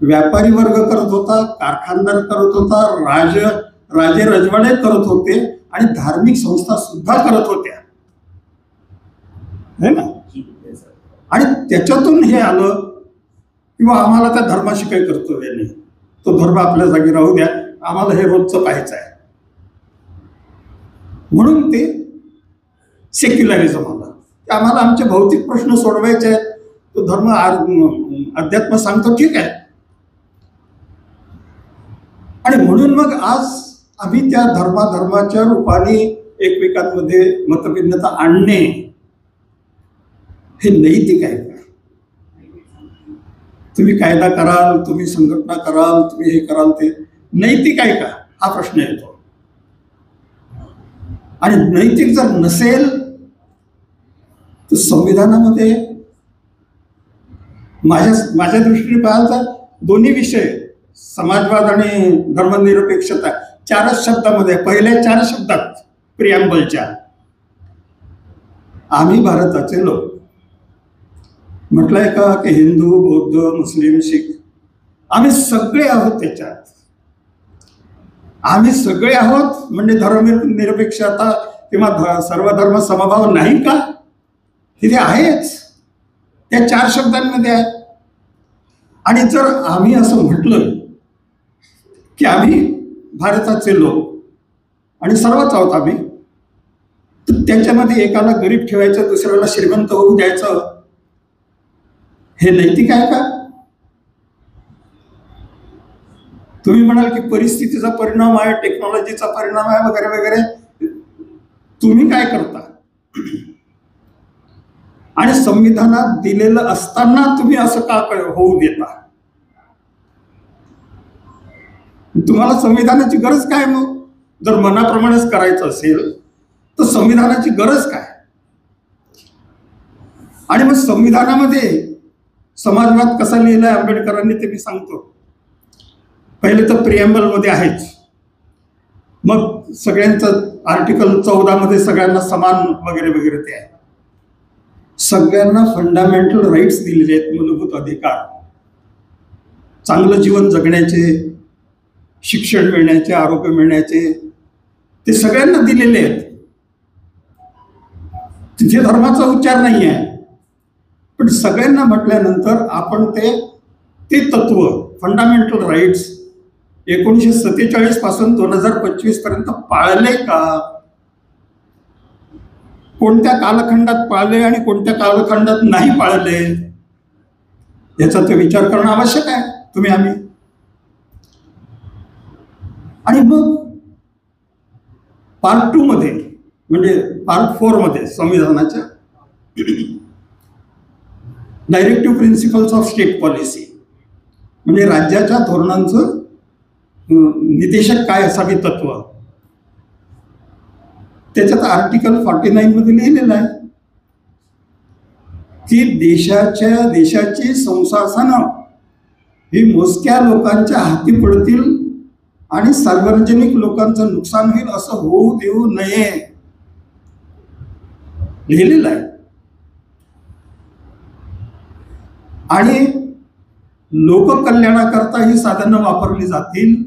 Speaker 7: व्यापारी वर्ग करत होता, कारखानदार करत होता, राजे रजवाडे करत होते आणि धार्मिक संस्था सुद्धा करत होत्या, है ना? आणि त्याच्यातून हे आलं किंवा आम्हाला त्या धर्माशी काही कर्तव्य नाही, तो धर्म आपल्या जागी राहू द्या, आम्हाला हे रोजचं पाहायचं आहे. म्हणून ते सेक्युलरिझम आलं. आम्हाला आमचे भौतिक प्रश्न सोडवायचे आहेत, तो धर्म अध्यात्म सांगतो, ठीक आहे. आणि म्हणून मग आज आम्ही त्या धर्माच्या रूपाने एकमेकांमध्ये मतभिन्नता आणणे हे नैतिक आहे का? तुम्ही कायदा कराल, तुम्ही संघटना कराल, तुम्ही हे कराल, ते नैतिक आहे का हा प्रश्न येतो. आणि नैतिक जर नसेल तर संविधानामध्ये माझ्या दृष्टीने पाहाल तर दोन्ही विषय, समाजवाद आणि धर्मनिरपेक्षता, 4च शब्दामध्ये, पहिल्या 4 शब्दात प्रिॲम्बलच्या, आम्ही भारताचे लोक म्हटलंय का की हिंदू, बौद्ध, मुस्लिम, शीख आम्ही सगळे आहोत त्याच्यात. आम्ही सगळे आहोत म्हणजे धर्मनिरपेक्षता किंवा सर्वधर्म समभाव नाही का? तिथे आहेच, त्या 4 शब्दांमध्ये आहे. आणि जर आम्ही असं म्हटलं की आम्ही भारताचे लोक आणि सर्वच आहोत आम्ही, तर त्याच्यामध्ये एकाला गरीब ठेवायचं, दुसऱ्याला श्रीमंत होऊ द्यायचं, हे नैतिक आहे का? तुम्ही म्हणाल की परिस्थितीचा परिणाम आहे, टेक्नॉलॉजीचा परिणाम आहे वगैरे वगैरे. तुम्ही काय करता? आणि संविधानात दिलेलं असताना तुम्ही असं का होऊ देता? तुम्हाला संविधानाची गरज काय? मग जर मनाप्रमाणेच करायचं असेल तर संविधानाची गरज काय? आणि मग संविधानामध्ये समाजवाद कसा लिहिलाय आंबेडकरांनी ते मी सांगतो. पहिले तर प्रिॲम्बल मध्ये आहेच, मग सगळ्यांचं आर्टिकल 14 मध्ये सगळ्यांना समान वगैरे वगैरे ते आहे. सगळ्यांना फंडामेंटल राईट्स दिलेले आहेत, मूलभूत अधिकार, चांगलं जीवन जगण्याचे, शिक्षण मिळण्याचे, आरोग्य मिळण्याचे, ते सगळ्यांना दिलेले आहेत. तिथे धर्माचा उच्चार नाही आहे, पण सगळ्यांना म्हटल्यानंतर आपण ते तत्व, फंडामेंटल राईट्स 1947 पासून 2025 पर्यंत पाळले का? कोणत्या कालखंडात पाळले आणि कोणत्या कालखंडात नाही पाळले याचा ते विचार करणं आवश्यक आहे, तुम्ही आम्ही. आणि मग पार्ट 2 मध्ये म्हणजे पार्ट 4 मध्ये संविधानाच्या directive principles of state policy म्हणजे राज्याच्या धोरणांचं निदेशक काय असावी तत्व, त्याच्यात आर्टिकल 49 मध्ये लिहिलेलं आहे की देशाची संसाधनं ही मोजक्या लोकांच्या हाती पडतील आणि सार्वजनिक लोकांचं नुकसान होईल असं होऊ देऊ नये, लिहिलेलं आहे. आणि लोककल्याणाकरता ही साधनं वापरली जातील,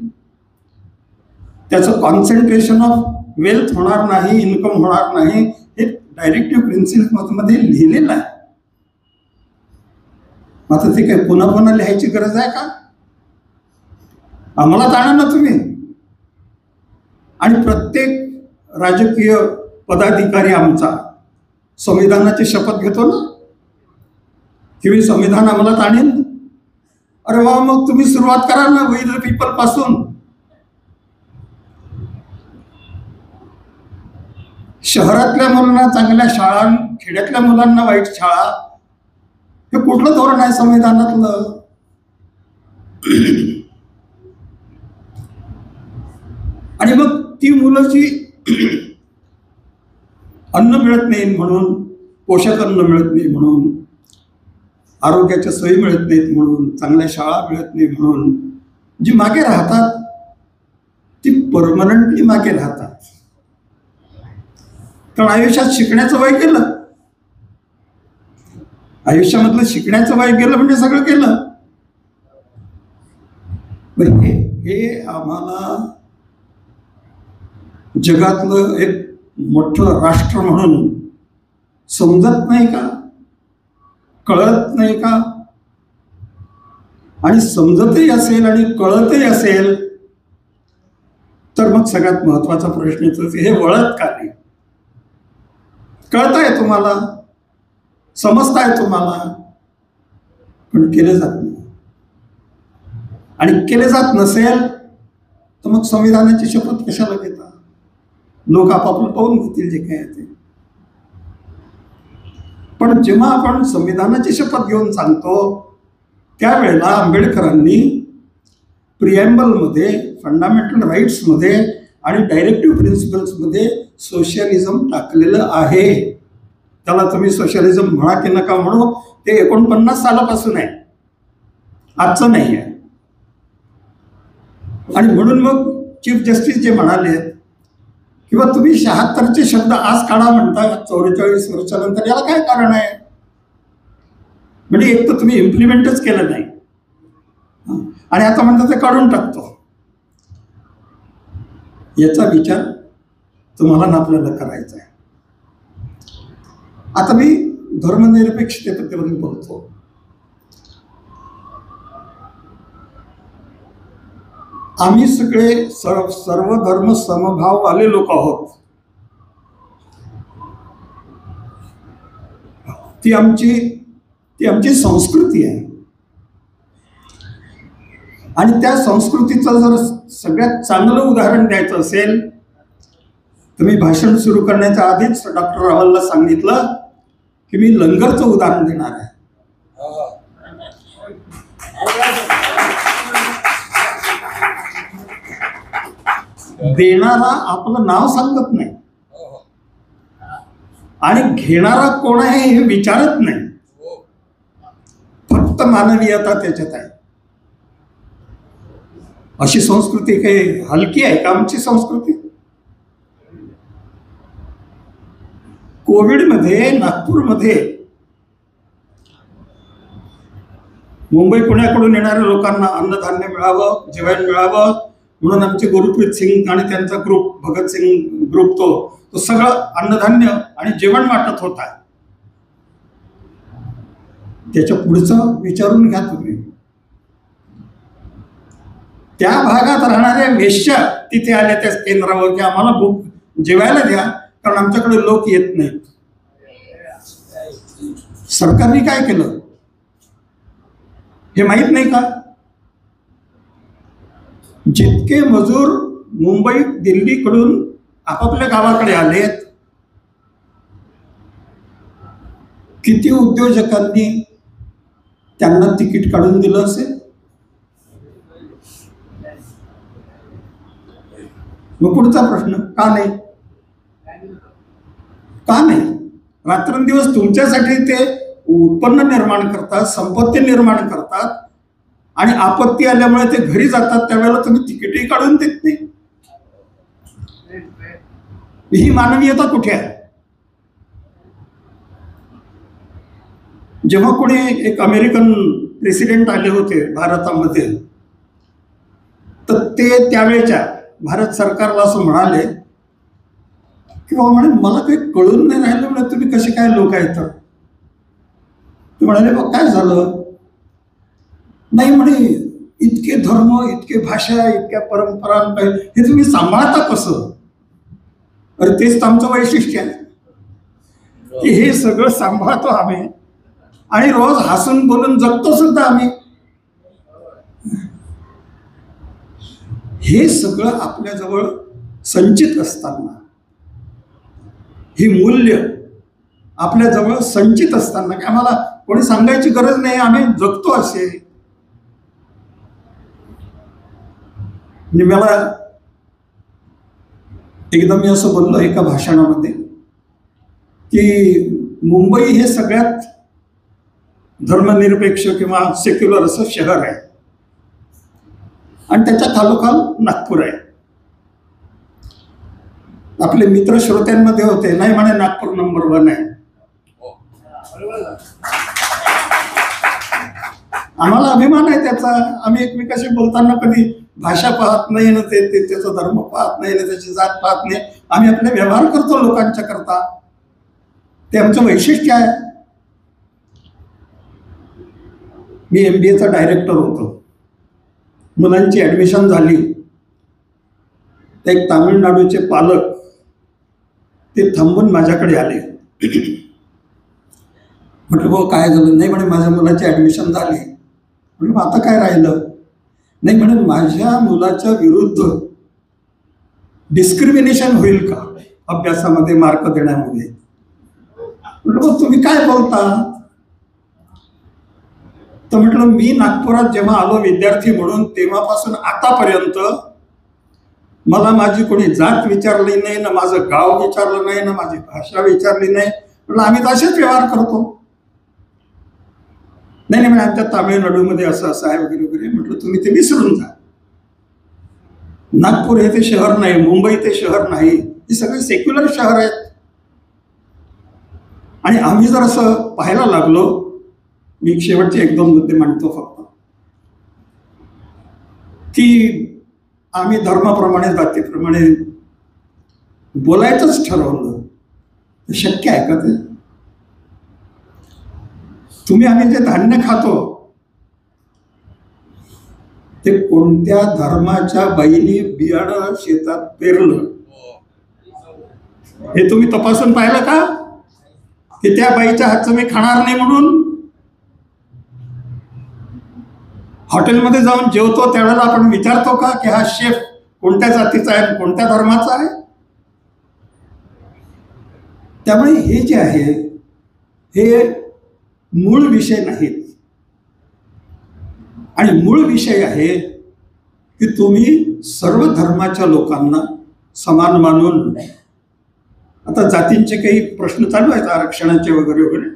Speaker 7: त्याचं कॉन्सन्ट्रेशन ऑफ वेल्थ होणार नाही, इन्कम होणार नाही, हे डायरेक्टिव्ह प्रिन्सिपल्समध्ये लिहिलेलं आहे. आता ते काय पुन्हा पुन्हा लिहायची गरज आहे का? आम्हाला जाणा ना तुम्ही. आणि प्रत्येक राजकीय पदाधिकारी आमचा संविधानाची शपथ घेतो ना की मी संविधान आम्हाला ताणेन. अरे वा, मग तुम्ही सुरुवात करा ना वी द पीपल पासून. शहरातल्या मुलांना चांगल्या शाळा, खेड्यातल्या मुलांना वाईट शाळा, हे कुठलं धोरण आहे संविधानातलं? आणि मग ती मुलं जी अन्न मिळत नाही म्हणून, पोषक अन्न मिळत नाही म्हणून, आरोग्याच्या सोयी मिळत नाहीत म्हणून, चांगल्या शाळा मिळत नाही म्हणून जी मागे राहतात ती परमनंटली मागे राहतात. कारण आयुष्यात शिकण्याचं वय गेलं, आयुष्यामधलं शिकण्याचं वय गेलं म्हणजे सगळं गेलं. हे आम्हाला जगातलं एक मोठं राष्ट्र म्हणून समजत नाही का? कळत नाही का? आणि समजतही असेल आणि कळतही असेल तर मग सगळ्यात महत्वाचा प्रश्न येतो, हे वळत का नाही? कळताय तुम्हाला, समजताय तुम्हाला, पण केले जात नाही. आणि केले जात नसेल तर मग संविधानाची शपथ कशाला घेता? लोक आपापलं पाहून घेतील जे काय ते. पण जेव्हा आपण संविधानाची शपथ घेऊन सांगतो त्यावेळेला आंबेडकरांनी प्रिएम्बलमध्ये, फंडामेंटल राईट्समध्ये आणि डायरेक्टिव्ह प्रिन्सिपल्समध्ये सोशलिझम टाकलेलं आहे. त्याला तुम्ही सोशलिझम म्हणा की नका म्हणू, ते 49 सालापासून आहे, आजचं नाही आहे. आणि म्हणून मग चीफ जस्टिस जे म्हणाले किंवा तुम्ही 76चे शब्द आज काढा म्हणता 44 वर्षानंतर, याला काय कारण आहे? म्हणजे एक तर तुम्ही इम्प्लिमेंटच केलं नाही आणि आता म्हणता ते काढून टाकतो. याचा विचार तुम्हाला ना आपल्याला करायचा आहे. आता मी धर्मनिरपेक्षतेबद्दल बोलतो. आम्ही सगळे सर्व धर्म समभाव वाले लोक आहोत. ती आमची संस्कृती आहे. आणि त्या संस्कृतीचं जर सगळ्यात चांगलं उदाहरण द्यायचं असेल तर मी भाषण सुरू करण्याच्या आधीच डॉक्टर रावलला सांगितलं की मी लंगरचं उदाहरण देणार आहे. देणारा आपलं नाव सांगत नाही आणि घेणारा कोण आहे हे विचारत नाही, फक्त मानवीयता त्याच्यात आहे. अशी संस्कृती काही हलकी आहे का आमची संस्कृती? कोविडमध्ये नागपूरमध्ये मुंबई पुण्याकडून येणाऱ्या लोकांना अन्नधान्य मिळावं, जेवण मिळावं म्हणून आमचे गुरुप्रीत सिंग आणि त्यांचा ग्रुप, भगतसिंग ग्रुप, तो सगळं अन्नधान्य आणि जेवण वाटत होता. त्याच्या पुढचं विचारून घ्या तुम्ही. त्या भागात राहणाऱ्या वेश्या तिथे आल्या त्या केंद्रावर की आम्हाला भूक जेवायला द्या कारण आमच्याकडे लोक येत नाहीत. सरकारने काय केलं हे माहित नाही का? जितके मजूर मुंबई दिल्लीकडून आपापल्या गावाकडे आलेत, किती उद्योजकांनी त्यांना तिकीट काढून दिलं असेल? मग पुढचा प्रश्न, का नाही? का नाही? रात्रंदिवस तुमच्यासाठी ते उत्पन्न निर्माण करतात, संपत्ती निर्माण करतात, आणि आपत्ती आल्यामुळे ते घरी जातात त्यावेळेला तुम्ही तिकीटही काढून देत नाही. ही मानवीयता कुठे आहे? जेव्हा कोणी एक अमेरिकन प्रेसिडेंट आले होते भारतामध्ये, तर ते त्यावेळेच्या भारत सरकारला असं म्हणाले की बाबा म्हणे मला काही कळून नाही राहिलं, म्हणे तुम्ही कसे काय लोक आहेत. तर ते म्हणाले बघ काय झालं? नाही म्हणे इतके धर्म, इतके भाषा, इतक्या परंपरा हे तुम्ही सांभाळता कसं? अरे तेच तर आमचं वैशिष्ट्य आहे की हे सगळं सांभाळतो आम्ही आणि रोज हसून बोलून जगतो सुद्धा आम्ही. हे सगळं आपल्याजवळ संचित असताना, ही मूल्य आपल्याजवळ संचित असताना, की आम्हाला कोणी सांगायची गरज नाही, आम्ही जगतो असे. मला एकदा मी असं बोललो एका भाषणामध्ये की मुंबई हे सगळ्यात धर्मनिरपेक्ष किंवा सेक्युलर असं शहर आहे आणि त्याच्या खालोखाल नागपूर आहे. आपले मित्र श्रोत्यांमध्ये होते, नाही म्हणे नागपूर नंबर 1 आहे. आम्हाला अभिमान आहे त्याचा. आम्ही एकमेकाशी बोलताना कधी भाषा पाहत नाही ना, ते त्याचा धर्म पाहत नाही ना, त्याची जात पाहत नाही. आम्ही आपले व्यवहार करतो लोकांच्या करता, ते आमचं वैशिष्ट्य आहे. मी MBAचा डायरेक्टर होतो. मुलांची ॲडमिशन झाली, तर एक तामिळनाडूचे पालक ते थांबून माझ्याकडे आले. म्हटलं भाऊ काय झालं? नाही म्हणे माझ्या मुलाची ॲडमिशन झाली. म्हटलं मग आता काय राहिलं? नाही म्हणे माझ्या मुलाच्या विरुद्ध डिस्क्रिमिनेशन होईल का अभ्यासामध्ये, मार्क देण्यामध्ये? म्हटलं मग तुम्ही काय बोलता? तर म्हटलं मी नागपुरात जेव्हा आलो विद्यार्थी म्हणून तेव्हापासून आतापर्यंत मला माझी कोणी जात विचारली नाही ना, माझं गाव विचारलं नाही ना, माझी भाषा विचारली नाही. म्हटलं आम्ही तर असेच व्यवहार करतो. नाही नाही आमच्या तामिळनाडूमध्ये असं असं आहे वगैरे वगैरे. म्हटलं तुम्ही ते विसरून जा. नागपूर हे ते शहर नाही, मुंबई ते शहर नाही, हे सगळे सेक्युलर शहर आहेत. आणि आम्ही जर असं पाहायला लागलो, मी शेवटचे 1-2 मुद्दे मांडतो फक्त, की आम्ही धर्माप्रमाणे जातीप्रमाणे बोलायचंच ठरवलं, शक्य आहे का ते? तुम्ही आम्ही जे धान्य खातो ते कोणत्या धर्माच्या बाईने बियाणं शेतात पेरलं हे तुम्ही तपासून पाहिलं का? की त्या बाईच्या हातचं मी खाणार नाही म्हणून? हॉटेलमध्ये जाऊन जेवतो त्यावेळेला आपण विचारतो का की हा शेफ कोणत्या जातीचा आहे, कोणत्या धर्माचा आहे? त्यामुळे हे जे आहे हे मूळ विषय नाहीत. आणि मूळ विषय आहे की तुम्ही सर्व धर्माच्या लोकांना समान मानून, आता जातींचे काही प्रश्न चालू आहेत आरक्षणाचे वगैरे वगैरे,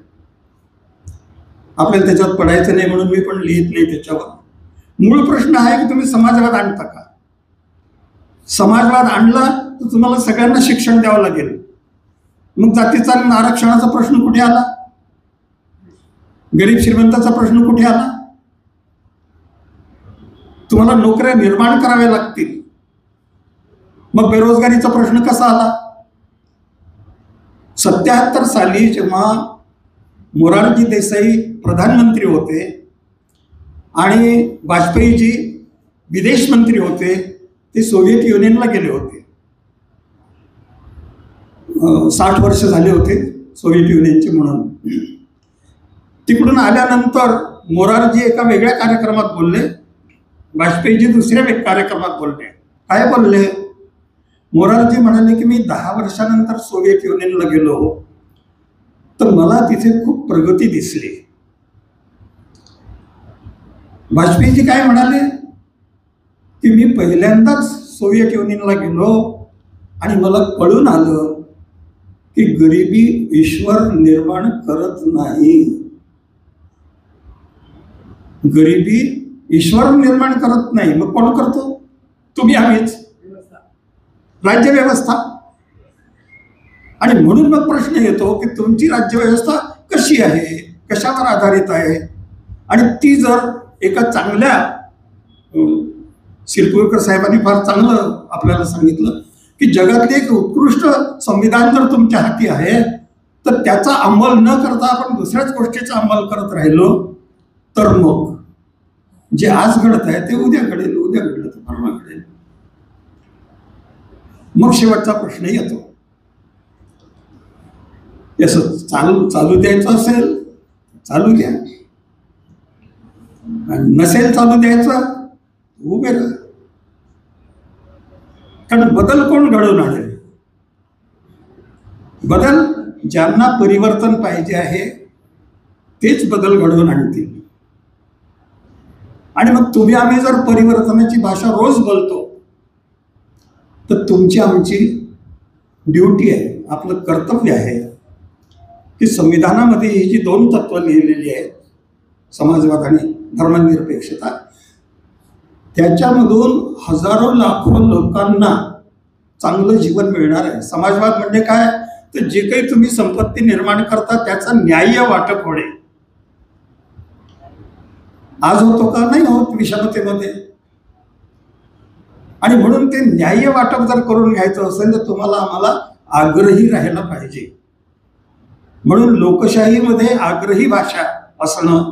Speaker 7: आपल्याला त्याच्यात पडायचं नाही म्हणून मी पण लिहित नाही त्याच्यावर. मूळ प्रश्न आहे की तुम्ही समाजवाद आणता का? समाजवाद आणला तर तुम्हाला सगळ्यांना शिक्षण द्यावं लागेल. मग जातीचा आरक्षणाचा प्रश्न कुठे आला? गरीब श्रीमंताचा प्रश्न कुठे आला? तुम्हाला नोकऱ्या निर्माण कराव्या लागतील, मग बेरोजगारीचा प्रश्न कसा आला? 77 साली जेव्हा मोरारजी देसाई प्रधानमंत्री होते आणि वाजपेयीजी विदेश मंत्री होते, ते सोव्हिएत युनियनला गेले होते. 60 वर्ष झाले होते सोव्हिएत युनियनचे म्हणून. तिकडून आल्यानंतर मोरारजी एका वेगळ्या कार्यक्रमात बोलले, वाजपेयीजी दुसऱ्या कार्यक्रमात बोलले. काय बोलले? मोरारजी म्हणाले की मी 10 वर्षानंतर सोव्हिएत युनियनला गेलो तर मला तिथे खूप प्रगती दिसली. वाजपेयीजी काय म्हणाले की मी पहिल्यांदाच सोव्हिएत युनियनला गेलो आणि मला कळून आलं की गरिबी ईश्वर निर्माण करत नाही. गरिबी ईश्वर निर्माण करत नाही, मग कोण करतो? तुम्ही आम्हीच, राज्य व्यवस्था. आणि म्हणून मग प्रश्न येतो की तुमची राज्य व्यवस्था कशी आहे, कशावर आधारित आहे? आणि ती जर एका चांगल्या, शिरपूरकर साहेबांनी फार चांगलं आपल्याला सांगितलं की जगातले एक उत्कृष्ट संविधान जर तुमच्या हाती आहे, तर त्याचा अंमल न करता आपण दुसऱ्याच गोष्टीचा अंमल करत राहिलो तर मग जे आज घडत आहे ते उद्या घडेल, उद्या घडलं तर परवा घडेल. मग शेवटचा प्रश्न येतो, असं चालू द्यायचं असेल चालू द्या, नसेल चालू द्यायचं उभे राहा. कारण बदल कोण घडवून आणेल? बदल ज्यांना परिवर्तन पाहिजे आहे तेच बदल घडवून आणतील. आणि मग तुम्ही आम्ही जर परिवर्तनाची भाषा रोज बोलतो तर तुमची आमची ड्युटी आहे, आपलं कर्तव्य आहे की संविधानामध्ये ही जी 2 तत्व लिहिलेली आहेत, समाजवाद आणि धर्मनिरपेक्षता, त्याच्यामधून हजारो लाखो लोकांना चांगलं जीवन मिळणार आहे. समाजवाद म्हणजे काय? तर जे काही तुम्ही संपत्ती निर्माण करता त्याचं न्याय्य वाटप होणे. आज होतो का? नाही होत विषमतेमध्ये. आणि म्हणून ते न्याय्य वाटप जर करून घ्यायचं असेल तर तुम्हाला आम्हाला आग्रही राहायला पाहिजे. म्हणून लोकशाहीमध्ये आग्रही भाषा असणं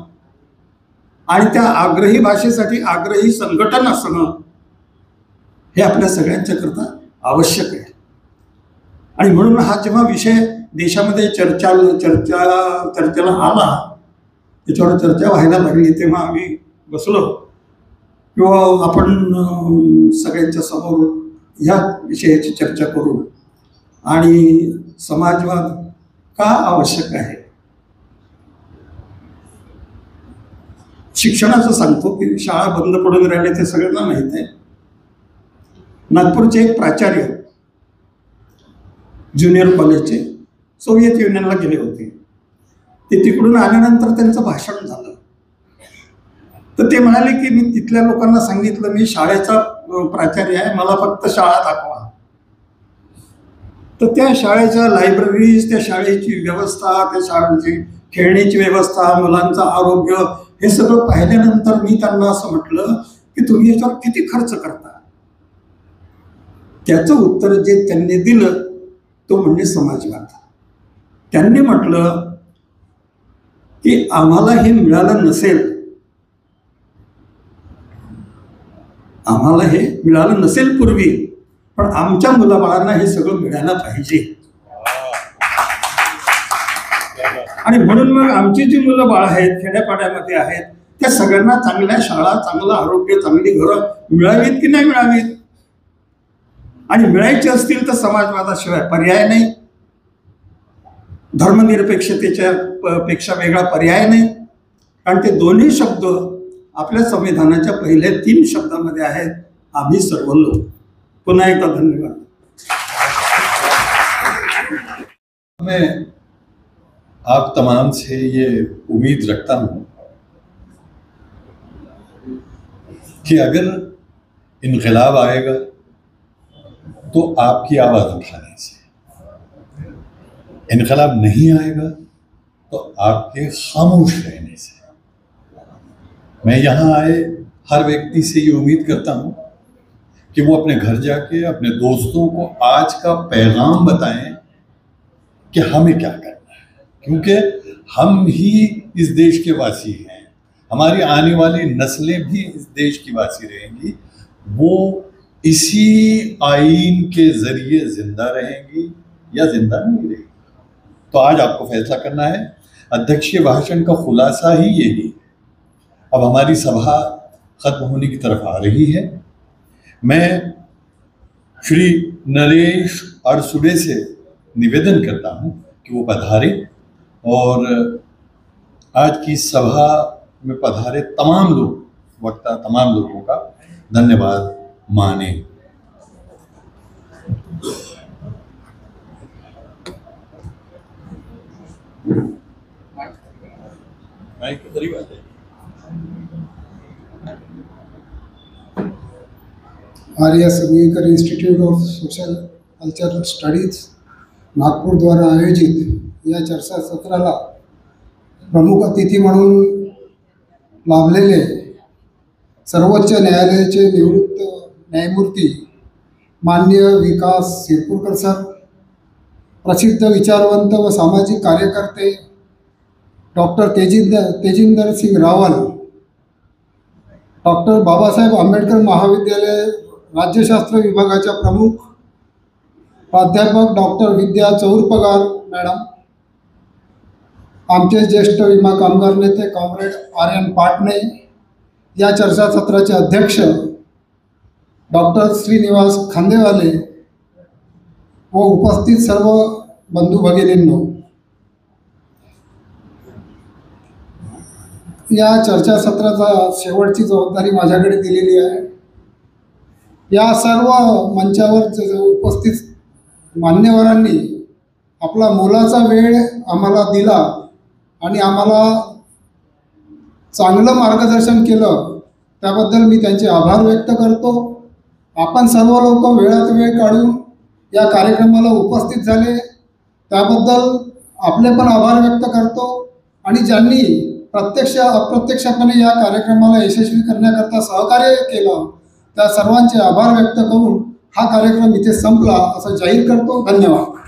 Speaker 7: आणि त्या आग्रही भाषेसाठी आग्रही संघटन असणं हे आपल्या सगळ्यांच्या करता आवश्यक आहे. आणि म्हणून हा जेव्हा विषय देशामध्ये चर्चेला आला, त्याच्यावर चर्चा व्हायला लागली, तेव्हा आम्ही बसलो किंवा आपण सगळ्यांच्या समोर ह्या विषयाची चर्चा करू आणि समाजवाद का आवश्यक आहे. शिक्षणाचं सांगतो की शाळा बंद पडून राहिले ते सगळ्यांना माहीत आहे. नागपूरचे एक प्राचार्य ज्युनियर कॉलेजचे सोव्हिएत युनियनला गेले होते. ते तिकडून आल्यानंतर त्यांचं भाषण झालं. तर ते म्हणाले की मी तिथल्या लोकांना सांगितलं मी शाळेचा प्राचार्य आहे, मला फक्त शाळा दाखवा. तर त्या शाळेच्या लायब्ररीज, त्या शाळेची व्यवस्था, त्या शाळेची खेळण्याची व्यवस्था, मुलांचं आरोग्य, हे सगळं पाहिल्यानंतर मी त्यांना असं म्हटलं की तुम्ही याच्यावर किती खर्च करता? त्याचं उत्तर जे त्यांनी दिलं तो म्हणजे समाजवाद. त्यांनी म्हटलं की आम्हाला हे मिळालं नसेल, आम्हाला हे मिळालं नसेल पूर्वी, पण आमच्या मुलाबाळांना हे सगळं मिळायला पाहिजे. आणि म्हणून मग आमची जी मुलं बाळ आहेत खेड्यापाड्यामध्ये आहेत त्या सगळ्यांना चांगल्या शाळा, चांगलं आरोग्य, चांगली घरं मिळावीत की नाही मिळावीत? आणि मिळायची असतील तर समाजवादाशिवाय पर्याय नाही, धर्मनिरपेक्षतेच्या पेक्षा वेगळा पर्याय नाही. कारण ते दोन्ही शब्द आपल्या संविधानाच्या पहिल्या 3 शब्दामध्ये आहेत, आम्ही सर्व लोक. पुन्हा एकदा धन्यवाद.
Speaker 3: मैं आप तमाम से ये उम्मीद रखता हूँ कि अगर इनकलाब आएगा तो आपकी आवाज़ उठाने से, इनकलाब नहीं आएगा तो आपके खामोश रहने से. मैं यहाँ आए हर व्यक्ति से ये उम्मीद करता हूँ कि वो अपने घर जाके अपने दोस्तों को आज का पैगाम बताएं कि हमें क्या करना है, क्योंकि हम ही इस देश के वासी हैं, हमारी आने वाली नस्लें भी इस देश की वासी रहेंगी, वो इसी आईन के जरिए जिंदा रहेंगी या जिंदा नहीं रहेंगी. तो आज आपको फैसला करना है. अध्यक्षीय भाषण का खुलासा ही यही. अब हमारी सभा खत्म होने की तरफ आ रही है. मैं श्री नरेश अरसुडे से निवेदन करता हूं कि वो पधारे और आज की सभा में पधारे तमाम लोग, वक्ता तमाम लोगों का धन्यवाद माने.
Speaker 8: Arya Ruikar institute of social cultural studies Nagpur द्वारा आयोजित या चर्चासत्राला प्रमुख अतिथी म्हणून लाभलेले सर्वोच्च न्यायालयाचे निवृत्त न्यायमूर्ती माननीय विकास सिरपुरकर सर, प्रसिद्ध विचारवंत व सामाजिक कार्यकर्ते डॉक्टर तेजिंदर सिंग रावल, डॉक्टर बाबासाहेब आंबेडकर महाविद्यालय राज्यशास्त्र विभागाच्या प्रमुख प्राध्यापक डॉक्टर विद्या चौरपगार मॅडम, आमचे ज्येष्ठ विमा कामगार नेते कॉम्रेड आर्यन पाटणे, या चर्चासत्राचे अध्यक्ष डॉक्टर श्रीनिवास खांदेवाले व उपस्थित सर्व बंधू भगिनींनो, या चर्चासत्राचा शेवटची जबाबदारी माझ्याकडे दिलेली आहे. या सर्व मंचावर उपस्थित मान्यवरांनी आपला मोलाचा वेळ आम्हाला दिला आणि आम्हाला चांगलं मार्गदर्शन केलं, त्याबद्दल मी त्यांचे आभार व्यक्त करतो. आपण सर्व लोक वेळात वेळ काढून या कार्यक्रमाला उपस्थित झाले त्याबद्दल आपले पण आभार व्यक्त करतो. आणि ज्यांनी प्रत्यक्ष अप्रत्यक्षपणे या कार्यक्रमाला यशस्वी करण्याकरता सहकार्य केलं त्या सर्वांचे आभार व्यक्त करून हा कार्यक्रम इथे संपला असं जाहीर करतो. धन्यवाद.